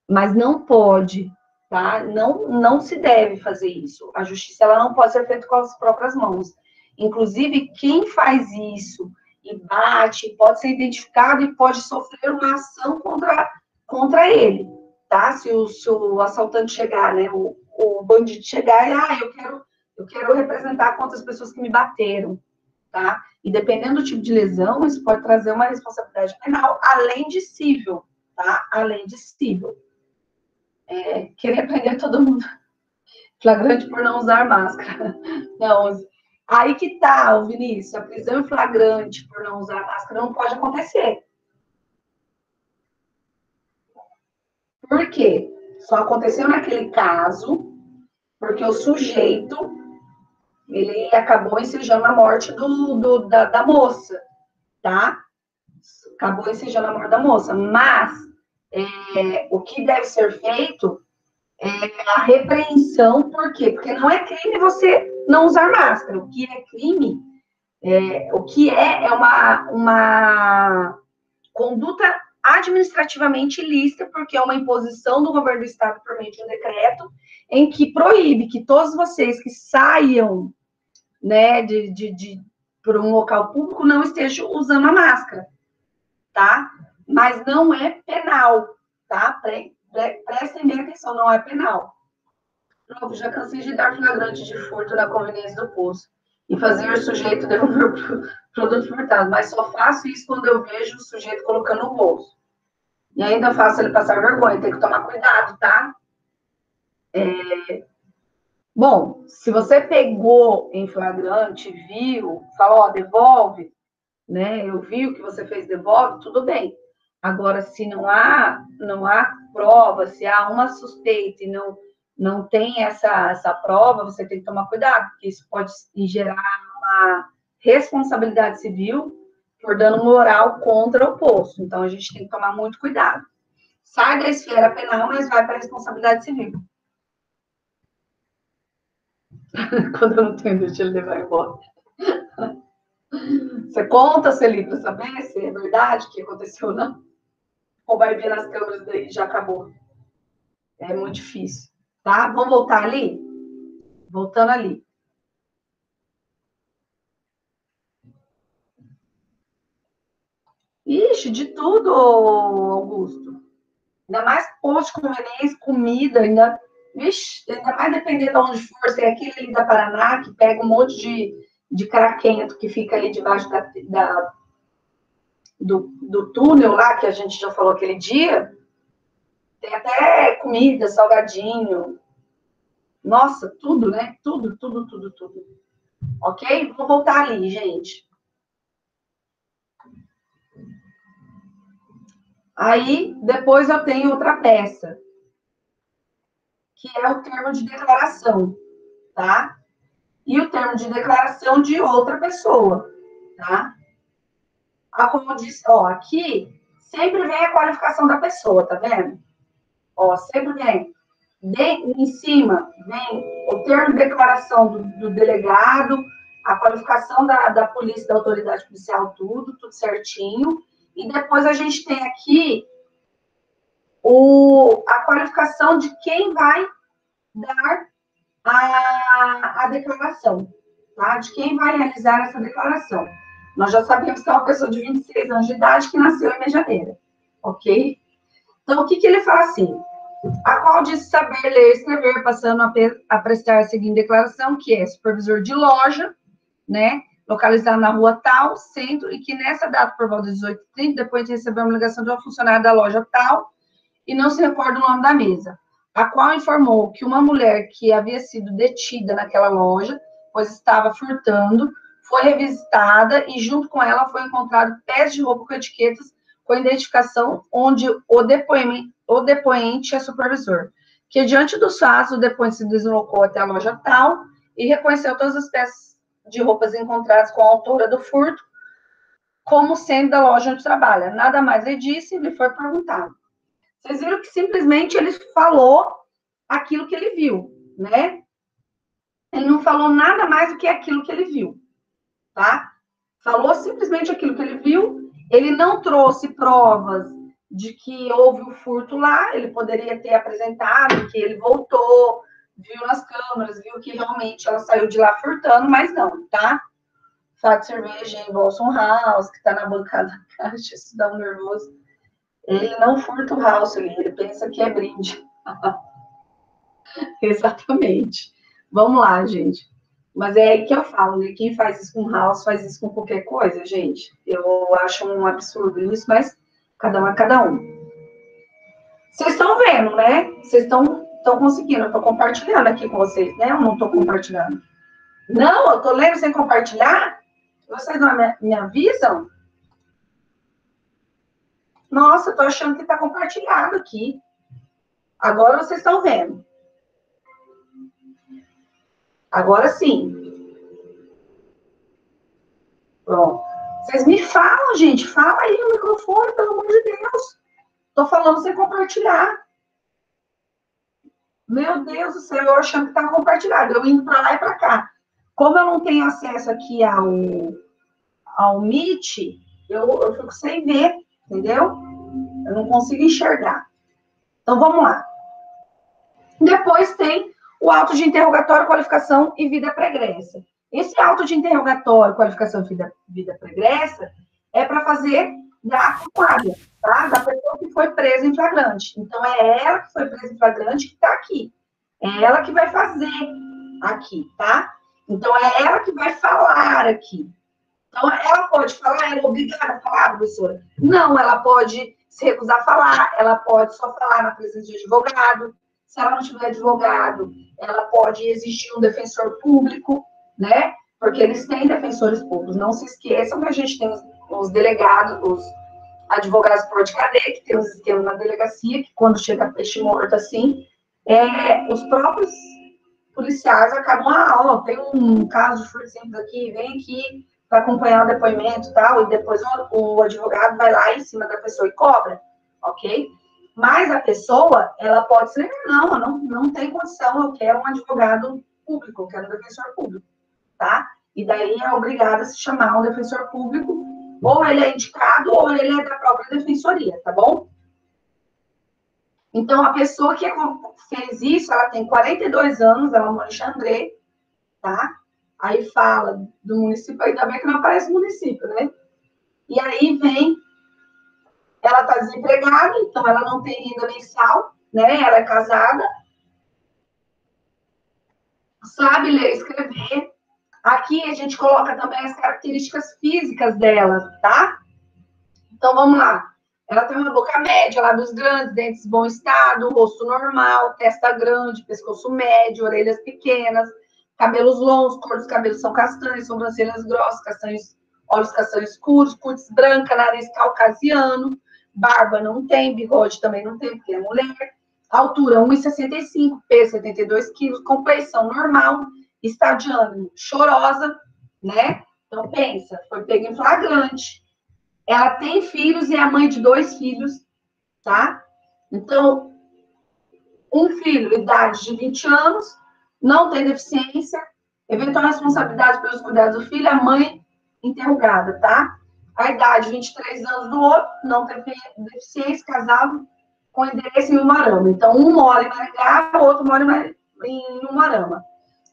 mas não pode, tá? Não se deve fazer isso. A justiça ela não pode ser feita com as próprias mãos. Inclusive, quem faz isso e bate pode ser identificado e pode sofrer uma ação contra ele, tá? Se o assaltante chegar, né? O bandido chegar e, eu quero representar contra as pessoas que me bateram, tá? E dependendo do tipo de lesão, isso pode trazer uma responsabilidade penal, além de civil, tá? Além de civil. Querer prender todo mundo flagrante por não usar máscara. Não, aí que tá, o Vinícius, a prisão em flagrante por não usar máscara não pode acontecer. Por quê? Só aconteceu naquele caso porque o sujeito ele acabou ensejando a morte da moça, tá? Acabou ensejando a morte da moça. Mas o que deve ser feito é a repreensão, por quê? Porque não é crime você não usar máscara. O que é crime, o que é uma conduta administrativamente ilícita, porque é uma imposição do governo do Estado por meio de um decreto em que proíbe que todos vocês que saiam, né, por um local público não estejam usando a máscara, tá? Mas não é penal, tá? Prestem bem atenção, não é penal. Novo, já cansei de dar flagrante de furto na conveniência do posto e fazer o sujeito devolver o produto furtado, mas só faço isso quando eu vejo o sujeito colocando no bolso. E ainda faço ele passar vergonha, tem que tomar cuidado, tá? Bom, se você pegou em flagrante, viu, falou, ó, devolve, né? Eu vi o que você fez, devolve, tudo bem. Agora, se não há prova, se há uma suspeita e não tem essa prova, você tem que tomar cuidado, porque isso pode gerar uma responsabilidade civil por dano moral contra o posto. Então, a gente tem que tomar muito cuidado. Sai da esfera penal, mas vai para a responsabilidade civil. Quando eu não tenho, deixa ele levar embora. Você conta, Celi, para saber se é verdade que aconteceu ou não? Ou vai ver nas câmeras daí e já acabou? É muito difícil, tá? Vamos voltar ali? Voltando ali. Ixi, de tudo, Augusto. Ainda mais posto conveniência, comida, ainda mais dependendo de onde for, se é aquele ali da Paraná, que pega um monte de craquento que fica ali debaixo do túnel lá, que a gente já falou aquele dia, tem até comida, salgadinho, nossa, tudo, né? Tudo, tudo, tudo, tudo. Ok? Vou voltar ali, gente. Aí, depois eu tenho outra peça, que é o termo de declaração, tá? E o termo de declaração de outra pessoa, tá? Como eu disse, ó, aqui sempre vem a qualificação da pessoa, tá vendo? Ó, sempre vem. Em cima vem o termo de declaração do delegado, a qualificação da polícia, da autoridade policial, tudo certinho. E depois a gente tem aqui a qualificação de quem vai dar a declaração, tá? De quem vai realizar essa declaração. Nós já sabemos que é uma pessoa de 26 anos de idade que nasceu em Medianeira, ok? Então, o que ele fala assim? A qual diz saber ler e escrever, passando a prestar a seguinte declaração, que é supervisor de loja, né? Localizado na rua tal, centro, e que nessa data, por volta das 18h30, depois de receber uma ligação de uma funcionária da loja tal, e não se recorda o nome da mesa, a qual informou que uma mulher que havia sido detida naquela loja, pois estava furtando, foi revisitada e junto com ela foi encontrado pés de roupa com etiquetas com identificação, onde o depoente é supervisor. Que diante dos fatos, o depoente se deslocou até a loja tal e reconheceu todas as peças de roupas encontradas com a autora do furto como sendo da loja onde trabalha. Nada mais lhe disse e lhe foi perguntado. Vocês viram que simplesmente ele falou aquilo que ele viu, né? Ele não falou nada mais do que aquilo que ele viu, tá? Falou simplesmente aquilo que ele viu. Ele não trouxe provas de que houve o furto lá. Ele poderia ter apresentado que ele voltou, viu nas câmeras, viu que realmente ela saiu de lá furtando, mas não, tá? Fato de cerveja em Bolson House, que tá na bancada da caixa, isso dá um nervoso. Ele não furta o house, ele pensa que é brinde. Exatamente. Vamos lá, gente. Mas é aí que eu falo, né? Quem faz isso com house faz isso com qualquer coisa, gente. Eu acho um absurdo isso, mas cada um é cada um. Vocês estão vendo, né? Vocês estão conseguindo. Eu estou compartilhando aqui com vocês, né? Eu não estou compartilhando. Não, eu estou lendo sem compartilhar? Vocês não me avisam? Nossa, eu estou achando que está compartilhado aqui. Agora vocês estão vendo. Agora sim. Pronto. Vocês me falam, gente. Fala aí no microfone, pelo amor de Deus. Tô falando sem compartilhar. Meu Deus do céu, eu achando que estava compartilhado. Eu indo para lá e para cá. Como eu não tenho acesso aqui ao Meet, eu fico sem ver, entendeu? Eu não consigo enxergar. Então, vamos lá. Depois tem o auto de interrogatório, qualificação e vida pregressa. Esse auto de interrogatório, qualificação e vida pregressa é para fazer da culpada, tá? Da pessoa que foi presa em flagrante. Então, é ela que foi presa em flagrante que está aqui. É ela que vai fazer aqui, tá? Então, é ela que vai falar aqui. Então, ela pode falar, ela é obrigada a falar, professora? Não, ela pode se recusar a falar, ela pode só falar na presença de advogado. Se ela não tiver advogado, ela pode exigir um defensor público, né? Porque eles têm defensores públicos. Não se esqueçam que a gente tem os delegados, os advogados por de cadeia, que tem os sistemas na delegacia, que quando chega peixe morto assim, os próprios policiais acabam, tem um caso de furto simples aqui, vem aqui para acompanhar o depoimento e tal, e depois o advogado vai lá em cima da pessoa e cobra, ok? Mas a pessoa, ela pode ser, não, não tem condição, eu quero um advogado público, eu quero um defensor público, tá? E daí é obrigado a se chamar um defensor público, ou ele é indicado, ou ele é da própria defensoria, tá bom? Então, a pessoa que fez isso, ela tem 42 anos, ela mora em Xandré, tá? Aí fala do município, ainda bem que não aparece município, né? E aí vem ela está desempregada, então ela não tem renda mensal, né? Ela é casada, sabe ler e escrever. Aqui a gente coloca também as características físicas dela, tá? Então vamos lá. Ela tem uma boca média, lábios grandes, dentes em bom estado, rosto normal, testa grande, pescoço médio, orelhas pequenas, cabelos longos, cor dos cabelos são castanhos, sobrancelhas grossas, castanhos, olhos castanhos escuros, cutis branca, nariz caucasiano, barba não tem, bigode também não tem, porque é mulher. Altura 1,65, peso 72 quilos, complexão normal, estado de ânimo chorosa, né? Então pensa, foi pego em flagrante. Ela tem filhos e é a mãe de 2 filhos, tá? Então, um filho, idade de 20 anos, não tem deficiência, eventual responsabilidade pelos cuidados do filho, a mãe interrogada, tá? A idade, 23 anos do outro, não tem deficiência, casado com endereço em Umuarama. Então, um mora em Maringá, o outro mora em Umuarama.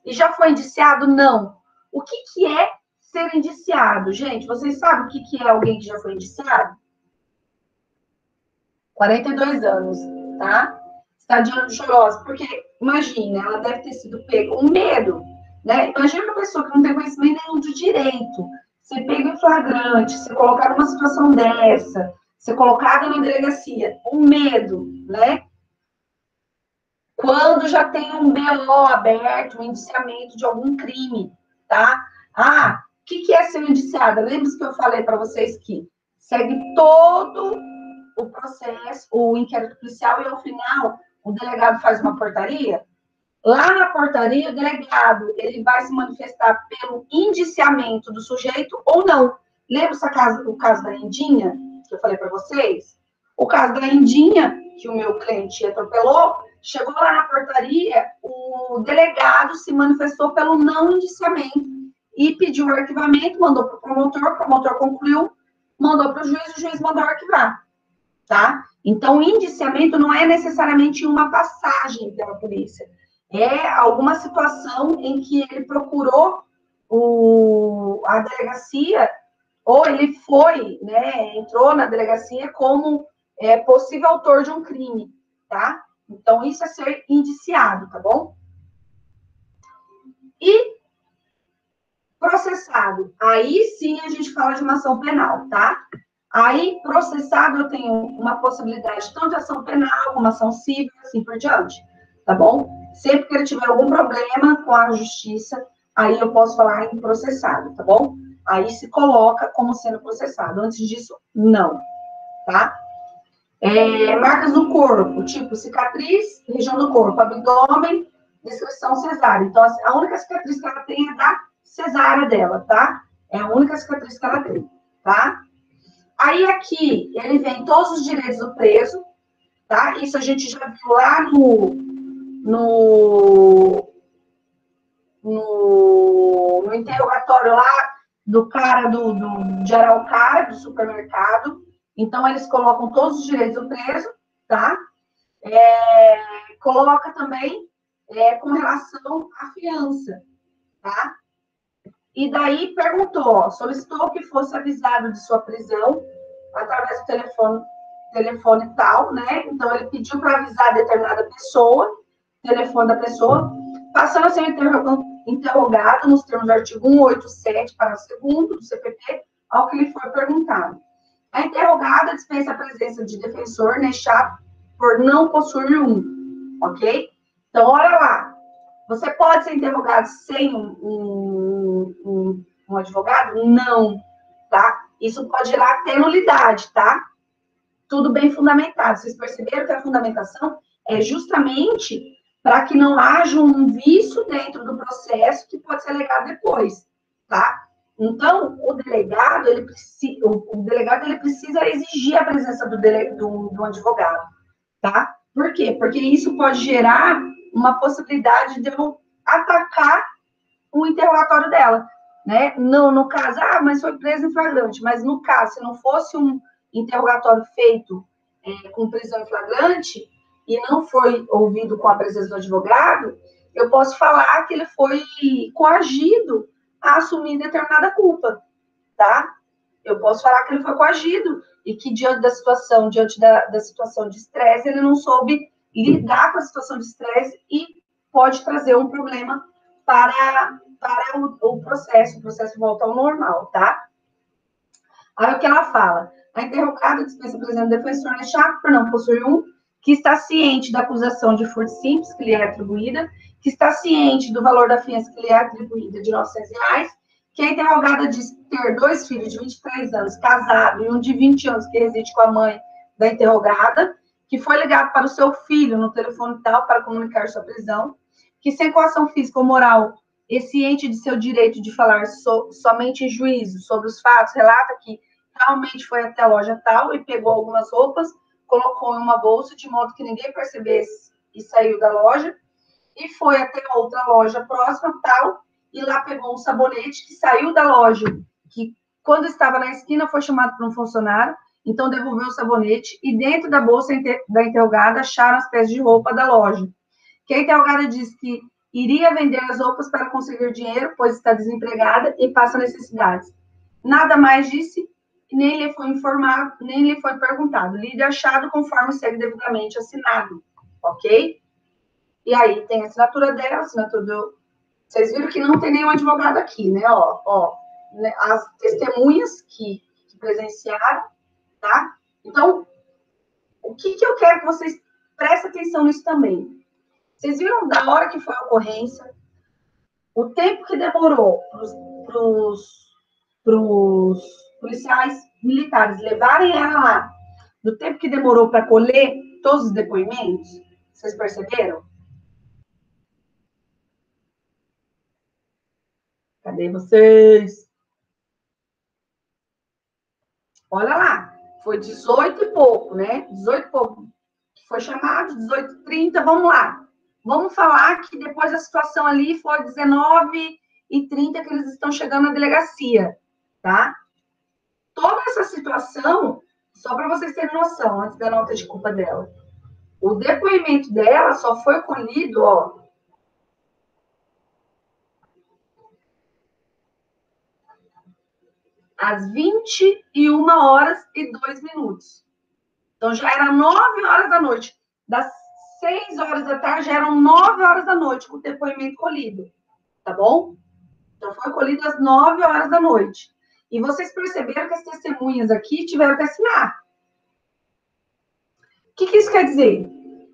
E já foi indiciado? Não. O que é ser indiciado? Gente, vocês sabem o que é alguém que já foi indiciado? 42 anos, tá? Está de ano chorosa, porque, imagina, ela deve ter sido pega, um medo, né? Imagina uma pessoa que não tem conhecimento nenhum de direito, ser pega em flagrante, ser colocada numa situação dessa, ser colocada na delegacia, um medo, né? Quando já tem um BO aberto, um indiciamento de algum crime, tá? Ah, o que é ser indiciada? Lembra que eu falei para vocês que segue todo o processo, o inquérito policial, e ao final o delegado faz uma portaria. Lá na portaria, o delegado ele vai se manifestar pelo indiciamento do sujeito ou não. Lembra o caso da Indinha, que eu falei para vocês? O caso da Indinha, que o meu cliente atropelou, chegou lá na portaria, o delegado se manifestou pelo não indiciamento e pediu o arquivamento, mandou para o promotor concluiu, mandou para o juiz mandou arquivar. Tá? Então, o indiciamento não é necessariamente uma passagem pela polícia. É alguma situação em que ele procurou a delegacia, ou ele foi, né, entrou na delegacia como possível autor de um crime, tá? Então, isso é ser indiciado, tá bom? E processado. Aí sim a gente fala de uma ação penal, tá? Aí, processado, eu tenho uma possibilidade tanto de ação penal, como ação civil, assim por diante, tá bom? Sempre que ele tiver algum problema com a justiça, aí eu posso falar em processado, tá bom? Aí se coloca como sendo processado. Antes disso, não, tá? Marcas no corpo, tipo cicatriz, região do corpo, abdômen, descrição cesárea. Então, a única cicatriz que ela tem é da cesárea dela, tá? É a única cicatriz que ela tem, tá? Aí aqui, ele vem todos os direitos do preso, tá? Isso a gente já viu lá no interrogatório lá do cara de Araucária, do supermercado. Então, eles colocam todos os direitos do preso, tá? Coloca também com relação à fiança, tá? E daí perguntou, solicitou que fosse avisado de sua prisão através do telefone tal, né? Então, ele pediu para avisar determinada pessoa, telefone da pessoa, passando a ser interrogado nos termos do artigo 187, parágrafo 2º do CPP, ao que lhe foi perguntado. A interrogada dispensa a presença de defensor, nexado por não possuir um, ok? Então, olha lá, você pode ser interrogado sem um advogado? Não, tá? Isso pode gerar até nulidade, tá? Tudo bem fundamentado. Vocês perceberam que a fundamentação é justamente para que não haja um vício dentro do processo que pode ser alegado depois, tá? Então, o delegado, ele precisa exigir a presença do advogado, tá? Por quê? Porque isso pode gerar uma possibilidade de eu atacar o interrogatório dela, né? No caso, mas foi preso em flagrante, mas no caso, se não fosse um interrogatório feito com prisão em flagrante e não foi ouvido com a presença do advogado, eu posso falar que ele foi coagido a assumir determinada culpa, tá? eu posso falar que ele foi coagido e que diante da situação de estresse, ele não soube lidar com a situação de estresse e pode trazer um problema para o processo volta ao normal, tá? Aí o que ela fala? A interrogada dispensa a presença do defensor é chato por não possuir um, que está ciente da acusação de furto simples que lhe é atribuída, que está ciente do valor da fiança que lhe é atribuída de R$900, que a interrogada diz ter 2 filhos de 23 anos, casado, e um de 20 anos que reside com a mãe da interrogada, que foi ligado para o seu filho no telefone tal para comunicar sua prisão, que sem coação física ou moral e ciente de seu direito de falar somente em juízo sobre os fatos, relata que realmente foi até a loja tal e pegou algumas roupas, colocou em uma bolsa de modo que ninguém percebesse e saiu da loja, e foi até outra loja próxima tal, e lá pegou um sabonete que saiu da loja, que quando estava na esquina foi chamado por um funcionário, então devolveu o sabonete, e dentro da bolsa da interrogada acharam as peças de roupa da loja. Que a interrogada diz que iria vender as roupas para conseguir dinheiro, pois está desempregada e passa necessidades. Nada mais disse, nem lhe foi informado, nem lhe foi perguntado. Lide achado conforme segue devidamente assinado, ok? E aí tem a assinatura dela, a assinatura do... Vocês viram que não tem nenhum advogado aqui, né? Ó, né? As testemunhas que presenciaram, tá? Então, o que eu quero que vocês prestem atenção nisso também? Vocês viram da hora que foi a ocorrência, o tempo que demorou para os policiais militares levarem ela lá, do tempo que demorou para colher todos os depoimentos? Vocês perceberam? Cadê vocês? Olha lá, foi 18 e pouco, né? 18 e pouco. Foi chamado, 18h30, vamos lá. Vamos falar que depois da situação ali foi 19h30 que eles estão chegando na delegacia, tá? Toda essa situação, só para vocês terem noção, antes da nota de culpa dela, o depoimento dela só foi colhido, ó, às 21h02. Então, já era 9h da noite. Das 6h da tarde, já eram 9h da noite com o depoimento colhido. Tá bom? Então, foi colhido às 9h da noite. E vocês perceberam que as testemunhas aqui tiveram que assinar. O que isso quer dizer?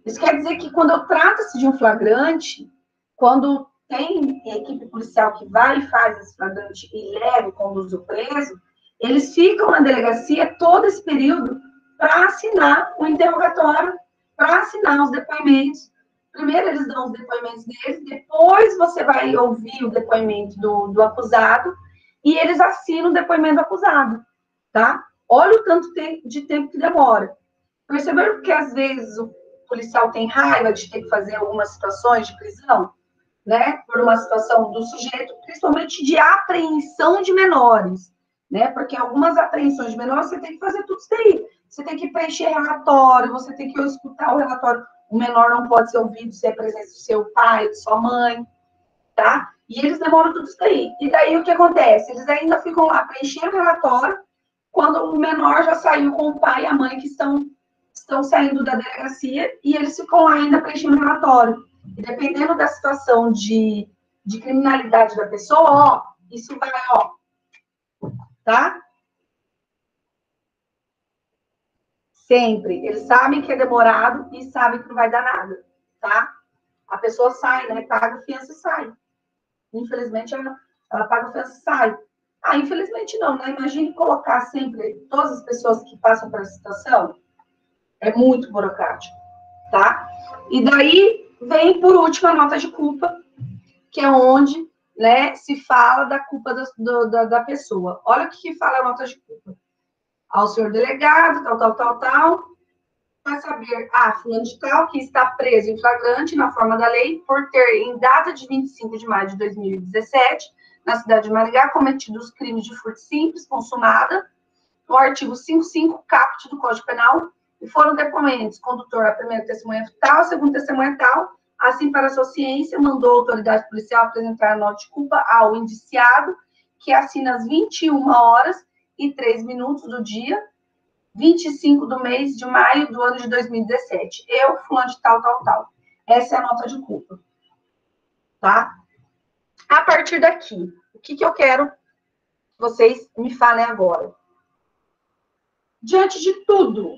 Isso quer dizer que quando trata-se de um flagrante, quando tem equipe policial que vai e faz esse flagrante e leva e conduz o preso, eles ficam na delegacia todo esse período para assinar o interrogatório, para assinar os depoimentos. Primeiro eles dão os depoimentos deles, depois você vai ouvir o depoimento do acusado e eles assinam o depoimento do acusado, tá? Olha o tanto de tempo que demora. Perceberam que às vezes o policial tem raiva de ter que fazer algumas situações de prisão, né? Por uma situação do sujeito, principalmente de apreensão de menores, né? Porque algumas apreensões de menores você tem que fazer tudo isso daí. Você tem que preencher relatório, você tem que escutar o relatório. O menor não pode ser ouvido se é presença do seu pai, de sua mãe, tá? E eles demoram tudo isso daí. E daí o que acontece? Eles ainda ficam lá preenchendo o relatório quando o menor já saiu com o pai e a mãe que estão saindo da delegacia e eles ficam lá ainda preenchendo o relatório. E dependendo da situação de criminalidade da pessoa, ó, isso vai, ó, tá? Sempre. Eles sabem que é demorado e sabem que não vai dar nada, tá? A pessoa sai, né? Paga a fiança e sai. Infelizmente, ela paga a fiança e sai. Ah, infelizmente não, né? Imagine colocar sempre todas as pessoas que passam por essa situação. É muito burocrático, tá? E daí vem, por último, a nota de culpa, que é onde, né, se fala da culpa da pessoa. Olha o que fala a nota de culpa. Ao senhor delegado, tal, para saber, fulano de tal, que está preso em flagrante na forma da lei por ter, em data de 25 de maio de 2017, na cidade de Maringá, cometido os crimes de furto simples, consumada, no artigo 55, caput do Código Penal, e foram depoimentos, condutor, a primeira testemunha tal, a segunda testemunha tal, assim, para a sua ciência, mandou a autoridade policial apresentar a nota de culpa ao indiciado, que assina às 21h, e 3 minutos do dia 25 do mês de maio do ano de 2017. Eu, fulano de tal, tal, tal. Essa é a nota de culpa. Tá? A partir daqui, o que eu quero que vocês me falem agora? Diante de tudo,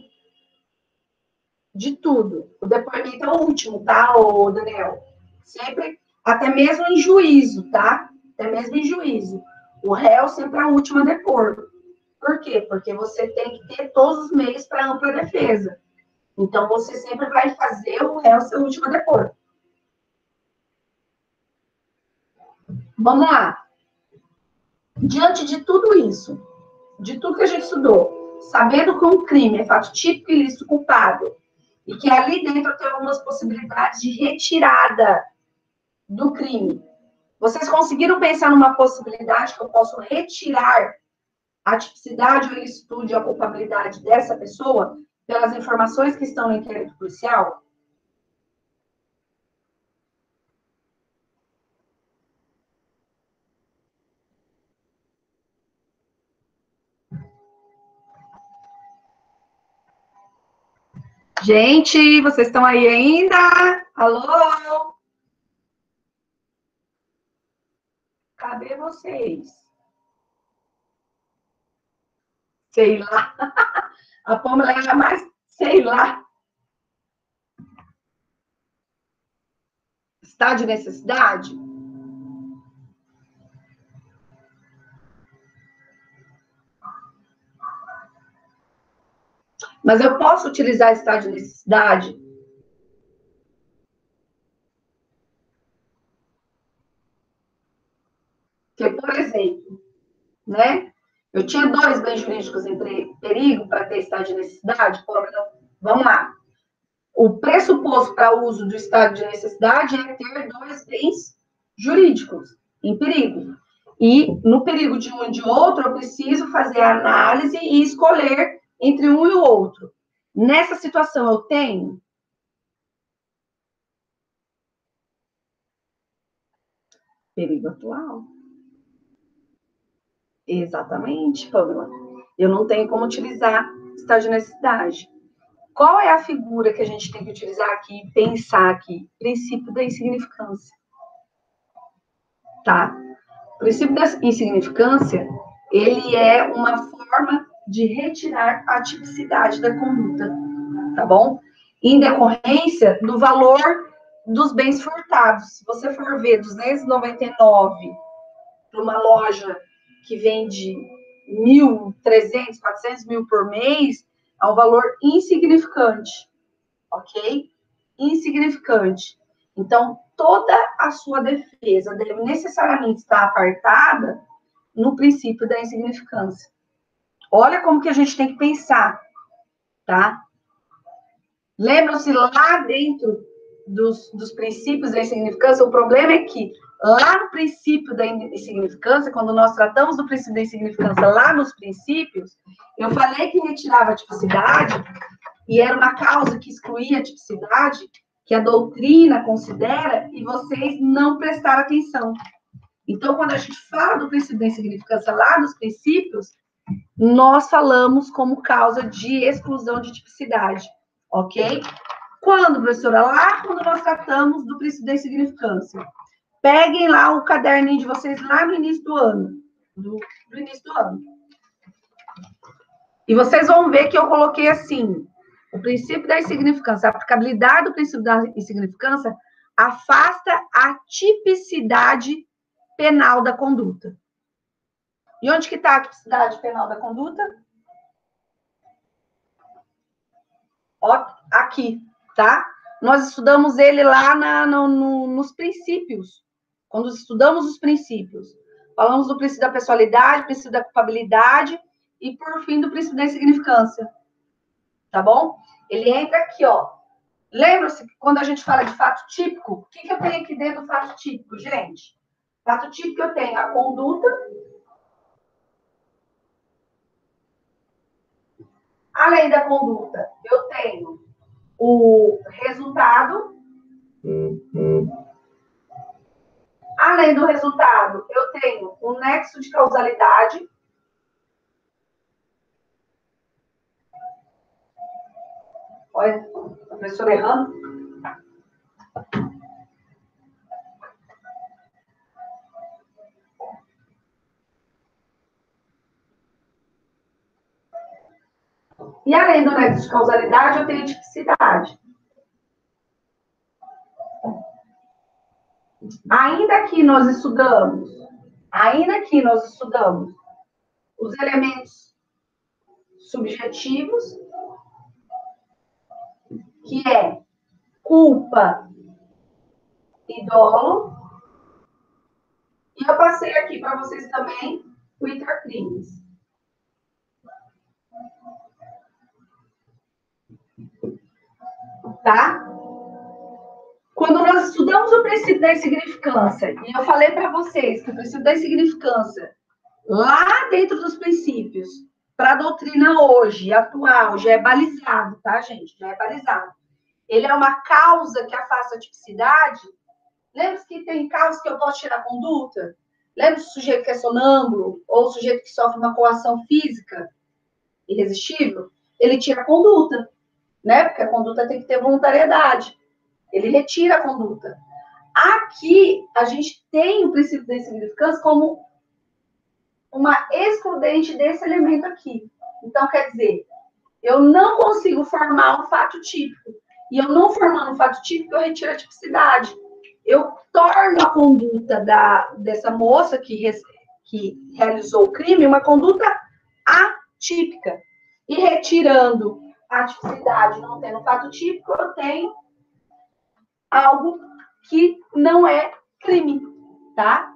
o depoimento é o último, tá, ô Daniel? Sempre, até mesmo em juízo, tá? Até mesmo em juízo. O réu sempre é a última a depor. Por quê? Porque você tem que ter todos os meios para ampla defesa. Então, você sempre vai fazer o réu ser o último a depor. Vamos lá. Diante de tudo isso, de tudo que a gente estudou, sabendo que um crime é fato típico, ilícito, culpável, e que ali dentro tem algumas possibilidades de retirada do crime, vocês conseguiram pensar numa possibilidade que eu posso retirar a tipicidade, ou ilicitude, ou a culpabilidade dessa pessoa pelas informações que estão no inquérito policial? Gente, vocês estão aí ainda? Alô? Cadê vocês? Sei lá. A Pâmela era mais, sei lá. Está de necessidade? Mas eu posso utilizar estado de necessidade? Porque, por exemplo, né? Eu tinha 2 bens jurídicos em perigo para ter estado de necessidade. Vamos lá. O pressuposto para o uso do estado de necessidade é ter 2 bens jurídicos em perigo. E no perigo de um e de outro, eu preciso fazer a análise e escolher entre um e o outro. Nessa situação, eu tenho perigo atual. Exatamente, Pamela. Eu não tenho como utilizar estado de necessidade. Qual é a figura que a gente tem que utilizar aqui, pensar aqui? Princípio da insignificância. Tá? O princípio da insignificância, ele é uma forma de retirar a tipicidade da conduta, tá bom? Em decorrência do valor dos bens furtados. Se você for ver 299 para uma loja que vende 1.300, 400 mil por mês, é um valor insignificante, ok? Insignificante. Então, toda a sua defesa deve necessariamente estar apartada no princípio da insignificância. Olha como que a gente tem que pensar, tá? Lembram-se lá dentro dos princípios da insignificância, o problema é que lá no princípio da insignificância, quando nós tratamos do princípio da insignificância lá nos princípios, eu falei que retirava a tipicidade e era uma causa que excluía a tipicidade, que a doutrina considera, e vocês não prestaram atenção. Então, quando a gente fala do princípio da insignificância lá nos princípios, nós falamos como causa de exclusão de tipicidade, ok? Quando, professora? Lá quando nós tratamos do princípio da insignificância. Peguem lá o caderninho de vocês lá no início do ano. Do início do ano. E vocês vão ver que eu coloquei assim, o princípio da insignificância, a aplicabilidade do princípio da insignificância afasta a tipicidade penal da conduta. E onde que está a tipicidade penal da conduta? Ó, aqui, tá? Nós estudamos ele lá nos princípios. Quando estudamos os princípios. Falamos do princípio da pessoalidade, princípio da culpabilidade e, por fim, do princípio da insignificância. Tá bom? Ele entra aqui, ó. Lembra-se que quando a gente fala de fato típico, o que eu tenho aqui dentro do fato típico, gente? Fato típico, eu tenho a conduta. Além da conduta, eu tenho o resultado. Além do resultado, eu tenho um nexo de causalidade. Olha, a professora errando. E além do nexo de causalidade, eu tenho a tipicidade. Ainda que nós estudamos os elementos subjetivos, que é culpa e dolo. E eu passei aqui para vocês também o intercrimes. Tá? Quando nós estudamos o princípio da insignificância, e eu falei para vocês que o princípio da insignificância, lá dentro dos princípios, para a doutrina hoje, atual, já é balizado, tá, gente? Já é balizado. Ele é uma causa que afasta a tipicidade. Lembra que tem causas que eu posso tirar conduta? Lembra do sujeito que é sonâmbulo, ou o sujeito que sofre uma coação física irresistível? Ele tira a conduta, né? Porque a conduta tem que ter voluntariedade. Ele retira a conduta. Aqui, a gente tem o princípio da insignificância como uma excludente desse elemento aqui. Então, quer dizer, eu não consigo formar um fato típico. E eu não formando um fato típico, eu retiro a tipicidade. Eu torno a conduta dessa moça que realizou o crime uma conduta atípica. E retirando a tipicidade, não tendo fato típico, eu tenho algo que não é crime, tá?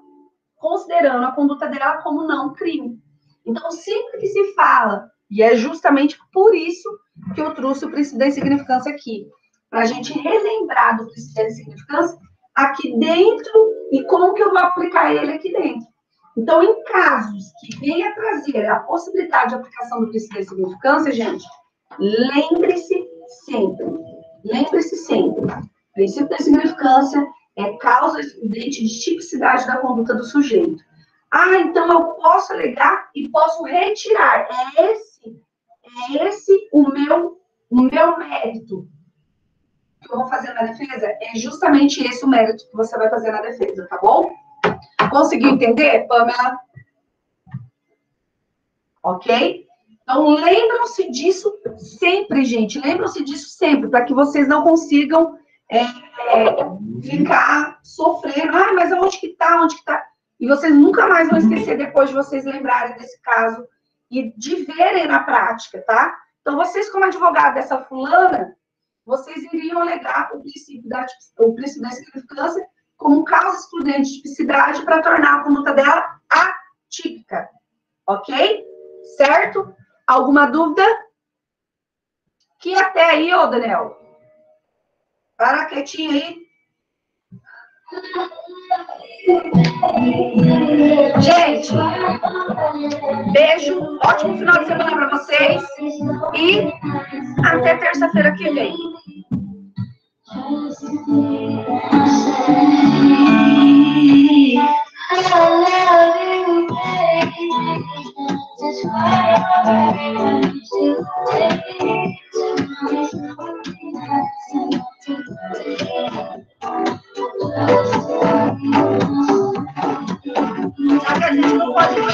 Considerando a conduta dela como não crime. Então, sempre que se fala, e é justamente por isso que eu trouxe o princípio da insignificância aqui, para a gente relembrar do princípio da insignificância aqui dentro e como que eu vou aplicar ele aqui dentro. Então, em casos que venha trazer a possibilidade de aplicação do princípio da insignificância, gente, lembre-se sempre, o princípio da insignificância é causa excludente de tipicidade da conduta do sujeito. Ah, então eu posso alegar e posso retirar. É esse o meu mérito que eu vou fazer na defesa? É justamente esse o mérito que você vai fazer na defesa, tá bom? Conseguiu entender, Pamela? Ok? Então, lembram-se disso sempre, gente. Lembram-se disso sempre, para que vocês não consigam ficar sofrendo. Ah, mas onde que tá? Onde que tá? E vocês nunca mais vão esquecer depois de vocês lembrarem desse caso e de verem na prática, tá? Então, vocês, como advogado dessa fulana, vocês iriam alegar o princípio da insignificância como causa excludente de tipicidade para tornar a conduta dela atípica. Ok? Certo? Alguma dúvida? Que até aí, ô Daniel? Para quietinho aí. Gente, beijo, ótimo final de semana para vocês e até terça-feira que vem. Já que a gente não pode falar.